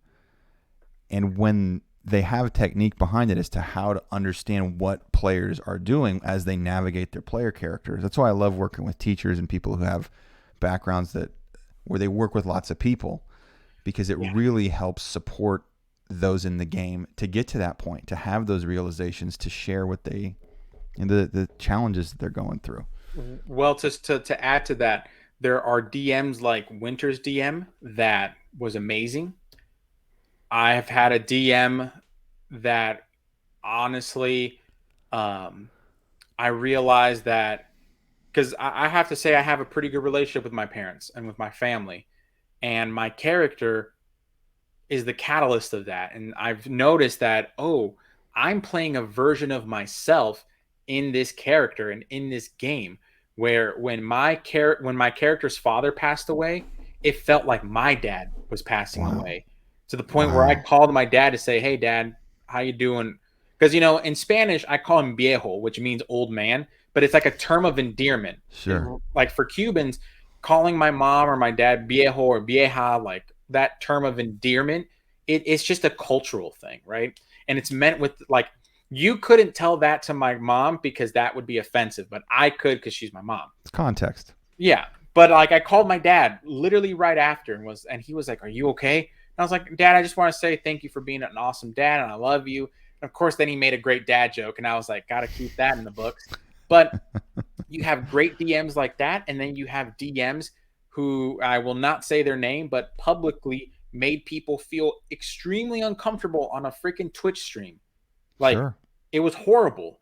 And when they have a technique behind it as to how to understand what players are doing as they navigate their player characters. That's why I love working with teachers and people who have backgrounds that where they work with lots of people, because it Yeah. really helps support those in the game to get to that point, to have those realizations, to share what they and the challenges that they're going through. Well, to add to that, there are DMs like Winter's DM that was amazing. I have had a DM that honestly, um, I realized that because I have to say I have a pretty good relationship with my parents and with my family, and my character is the catalyst of that. And I've noticed that, oh, I'm playing a version of myself in this character and in this game where when my character's father passed away, it felt like my dad was passing Wow. away, to the point where I Wow. called my dad to say, "Hey dad, how you doing?" Because in Spanish I call him viejo, which means old man, but it's like a term of endearment. Sure. Like for Cubans, calling my mom or my dad viejo or vieja, like that term of endearment, it's just a cultural thing, right? And it's meant with like, you couldn't tell that to my mom because that would be offensive, but I could because she's my mom. It's context. Yeah. But like I called my dad literally right after and he was like, "Are you okay?" And I was like, "Dad, I just want to say thank you for being an awesome dad and I love you." And of course, then he made a great dad joke and I was like, "Gotta keep that in the books." But you have great DMs like that, and then you have DMs who I will not say their name, but publicly made people feel extremely uncomfortable on a freaking Twitch stream. Like Sure. it was horrible.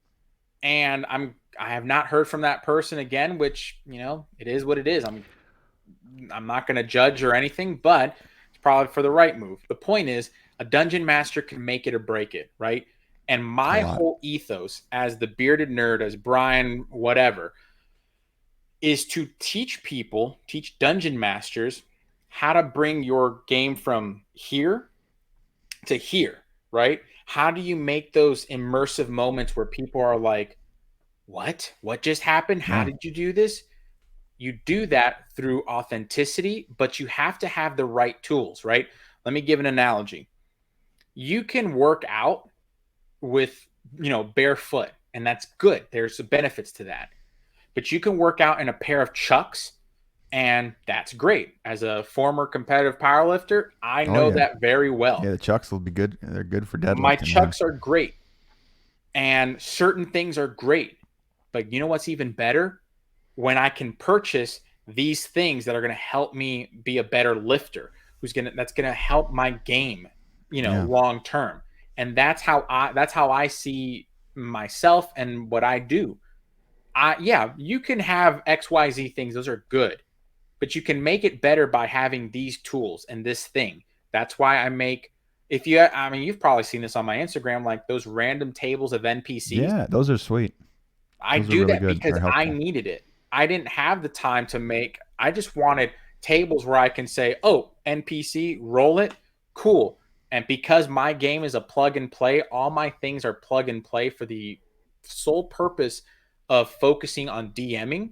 And I have not heard from that person again, which, it is what it is. I'm not going to judge or anything, but it's probably for the right move. The point is, a dungeon master can make it or break it, right? And A my lot. whole ethos as the bearded nerd, as Brian, whatever, is to teach dungeon masters how to bring your game from here to here, right? How do you make those immersive moments where people are like, what? What just happened? How Yeah. did you do this? You do that through authenticity, but you have to have the right tools, right? Let me give an analogy. You can work out with, barefoot, and that's good. There's benefits to that. But you can work out in a pair of Chucks, and that's great. As a former competitive powerlifter, I Oh know yeah. that very well. Yeah, the chucks will be good. They're good for My deadlifting. Yeah. Chucks are great, and certain things are great. But you know what's even better? When I can purchase these things that are going to help me be a better lifter, that's going to help my game, Yeah. long term. And that's how I see myself and what I do. Yeah, you can have XYZ things, those are good, but you can make it better by having these tools and this thing. That's why I make, I mean, you've probably seen this on my Instagram, like those random tables of NPCs. Yeah, those are sweet. I Those are do really that good. because They're I helpful. needed it. I didn't have the time to make, I just wanted tables where I can say, oh, NPC, roll it, cool. And because my game is a plug and play, all my things are plug and play for the sole purpose of focusing on DMing.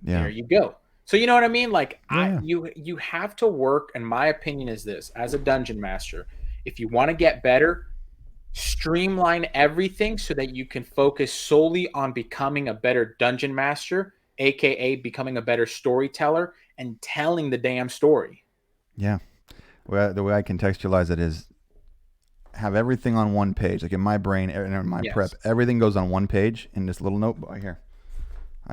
Yeah. There you go. So you know what I mean? Like Yeah, yeah. you have to work, and my opinion is this, as a dungeon master, if you want to get better, streamline everything so that you can focus solely on becoming a better dungeon master, aka becoming a better storyteller and telling the damn story. Yeah. Well, the way I contextualize it is have everything on one page. Like in my brain and in my prep, Yes. everything goes on one page in this little notebook here.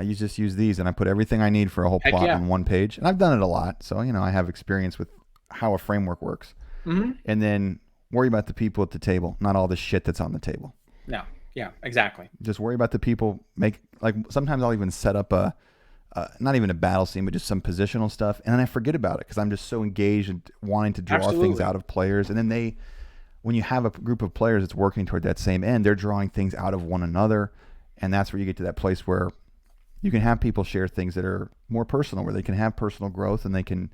Just use these, and I put everything I need for a whole Heck plot yeah. on one page. And I've done it a lot, so I have experience with how a framework works. Mm-hmm. And then worry about the people at the table, not all the shit that's on the table. No. Yeah, exactly. Just worry about the people. Sometimes I'll even set up not even a battle scene, but just some positional stuff, and then I forget about it because I'm just so engaged and wanting to draw things Absolutely. out of players. And then when you have a group of players that's working toward that same end, they're drawing things out of one another, and that's where you get to that place where you can have people share things that are more personal, where they can have personal growth and they can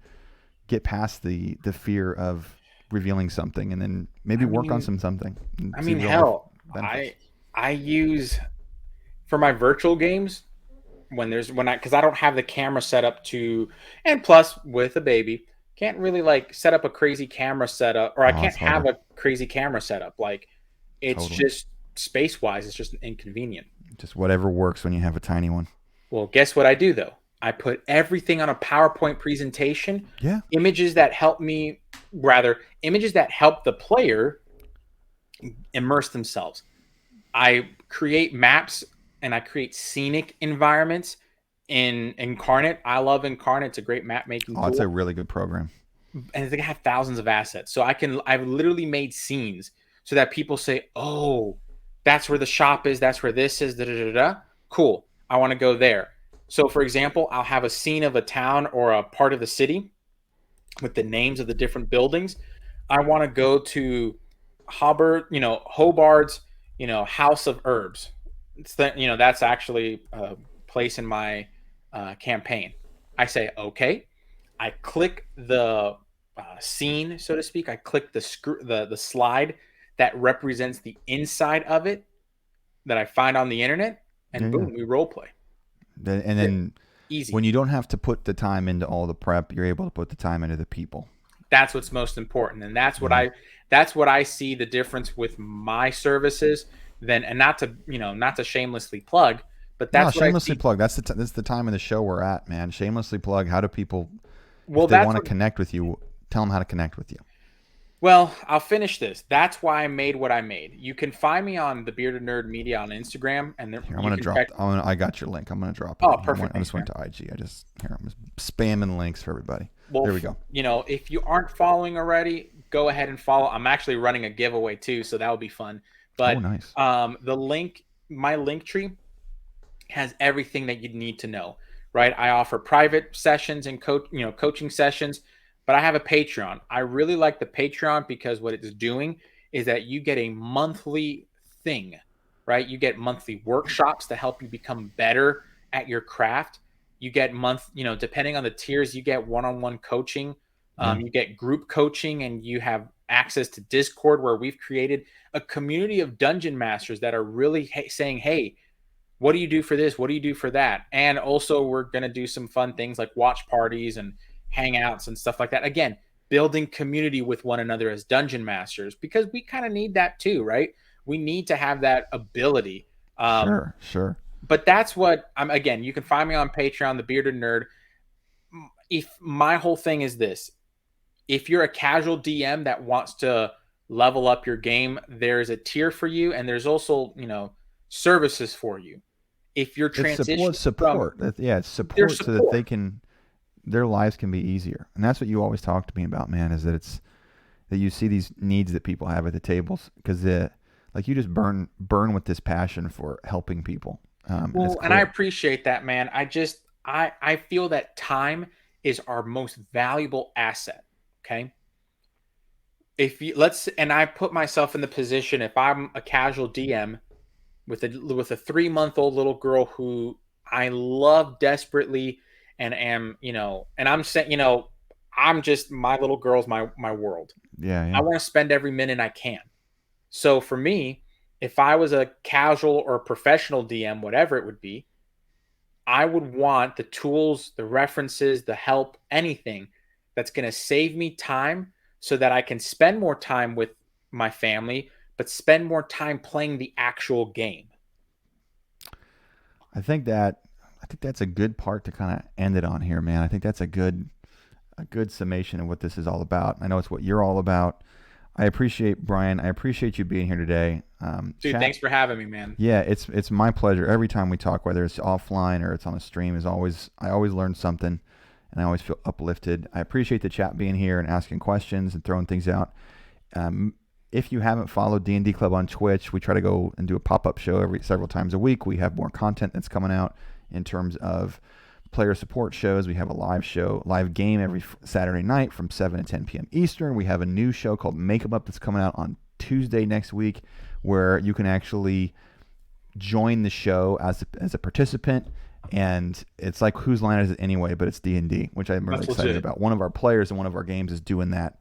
get past the fear of revealing something, and then maybe I work on mean, something and I see mean, real life hell, benefits. I use for my virtual games because I don't have the camera set up to, and plus with a baby, can't really like set up a crazy camera setup, or I Oh, can't it's have harder. a crazy camera setup. Like it's Totally. just space wise, it's just inconvenient. Just whatever works when you have a tiny one. Well, guess what I do though? I put everything on a PowerPoint presentation, Yeah. images that help the player immerse themselves. I create maps and I create scenic environments in Incarnate. I love Incarnate. It's a great map making Oh, it's a tool. really good program. And they have thousands of assets. So I've literally made scenes so that people say, oh, that's where the shop is. That's where this is. Da, da, da, da. Cool. I want to go there. So, for example, I'll have a scene of a town or a part of the city with the names of the different buildings. I want to go to Hobart's, House of Herbs. That's actually a place in my campaign. I say, okay. I click the scene, so to speak. I click the slide that represents the inside of it that I find on the internet, Yeah, and yeah. boom, we role play. And then when Easy. you don't have to put the time into all the prep, you're able to put the time into the people. That's what's most important, and Yeah. that's what I see the difference with my services. Then, and not to shamelessly plug, but No, that's what I shamelessly see. plug. That's the time of the show we're at, man. Shamelessly plug. How do people, if Well, they that's want to what connect with you, tell them how to connect with you. Well, I'll finish this. That's why I made what I made. You can find me on the Bearded Nerd Media on Instagram, and Here, I'm you gonna can check. drop. I got your link. I'm gonna drop it Oh, in here. perfect. I Thanks, just went man. to IG. I'm just spamming links for everybody. Well, There we go. if you aren't following already, go ahead and follow. I'm actually running a giveaway too, so that will be fun. Oh, But nice. my link tree has everything that you need to know. Right? I offer private sessions and coaching sessions, but I have a Patreon. I really like the Patreon because what it's doing is that you get a monthly thing, right? You get monthly workshops to help you become better at your craft. You get depending on the tiers, you get one-on-one coaching. Yeah. You get group coaching, and you have access to Discord, where we've created a community of dungeon masters that are really saying, hey, what do you do for this? What do you do for that? And also, we're going to do some fun things like watch parties and hangouts and stuff like that. Again, building community with one another as dungeon masters, because we kind of need that too, right? We need to have that ability. Sure, sure. But that's what I'm, again, you can find me on Patreon, The Bearded Nerd. If my whole thing is this, if you're a casual DM that wants to level up your game, there's a tier for you, and there's also, services for you. If you're It's transitioning from support. Yeah, it's their support so that support, their lives can be easier. And that's what you always talk to me about, man, is that you see these needs that people have at the tables, because like you just burn with this passion for helping people. And it's and I clear. appreciate that, man. I feel that time is our most valuable asset. Okay. If you and I put myself in the position, if I'm a casual DM with a 3-month-old little girl who I love desperately, and am, and I'm saying, I'm just, my little girl's my world. Yeah, I yeah. want to spend every minute I can. So for me, if I was a casual or professional DM, whatever it would be, I would want the tools, the references, the help, anything that's going to save me time so that I can spend more time with my family, but spend more time playing the actual game. I think that's a good part to kind of end it on here, man. I think that's a good summation of what this is all about. I know it's what you're all about. I appreciate Brian. I appreciate you being here today. Dude, Chat. thanks for having me, man. Yeah, it's my pleasure. Every time we talk, whether it's offline or it's on a stream, I always learn something, and I always feel uplifted. I appreciate the chat being here and asking questions and throwing things out. If you haven't followed D&D Club on Twitch, we try to go and do a pop-up show several times a week. We have more content that's coming out in terms of player support shows. We have a live game every Saturday night from 7 to 10 p.m. Eastern. We have a new show called Make 'em Up that's coming out on Tuesday next week, where you can actually join the show as a participant, and it's like Whose Line Is It Anyway, but it's D&D, which I'm really excited about. One of our players in one of our games is doing that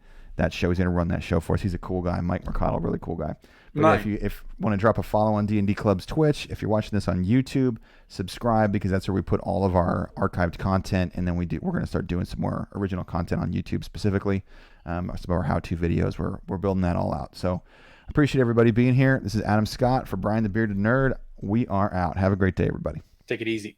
show. He's going to run that show for us. He's a cool guy. Mike Mercado, really cool guy. But yeah, if you want to drop a follow on D&D Club's Twitch, if you're watching this on YouTube, subscribe, because that's where we put all of our archived content, and then we're going to start doing some more original content on YouTube specifically, some of our how-to videos. We're building that all out. So appreciate everybody being here. This is Adam Scott for Brian the Bearded Nerd. We are out. Have a great day, everybody. Take it easy.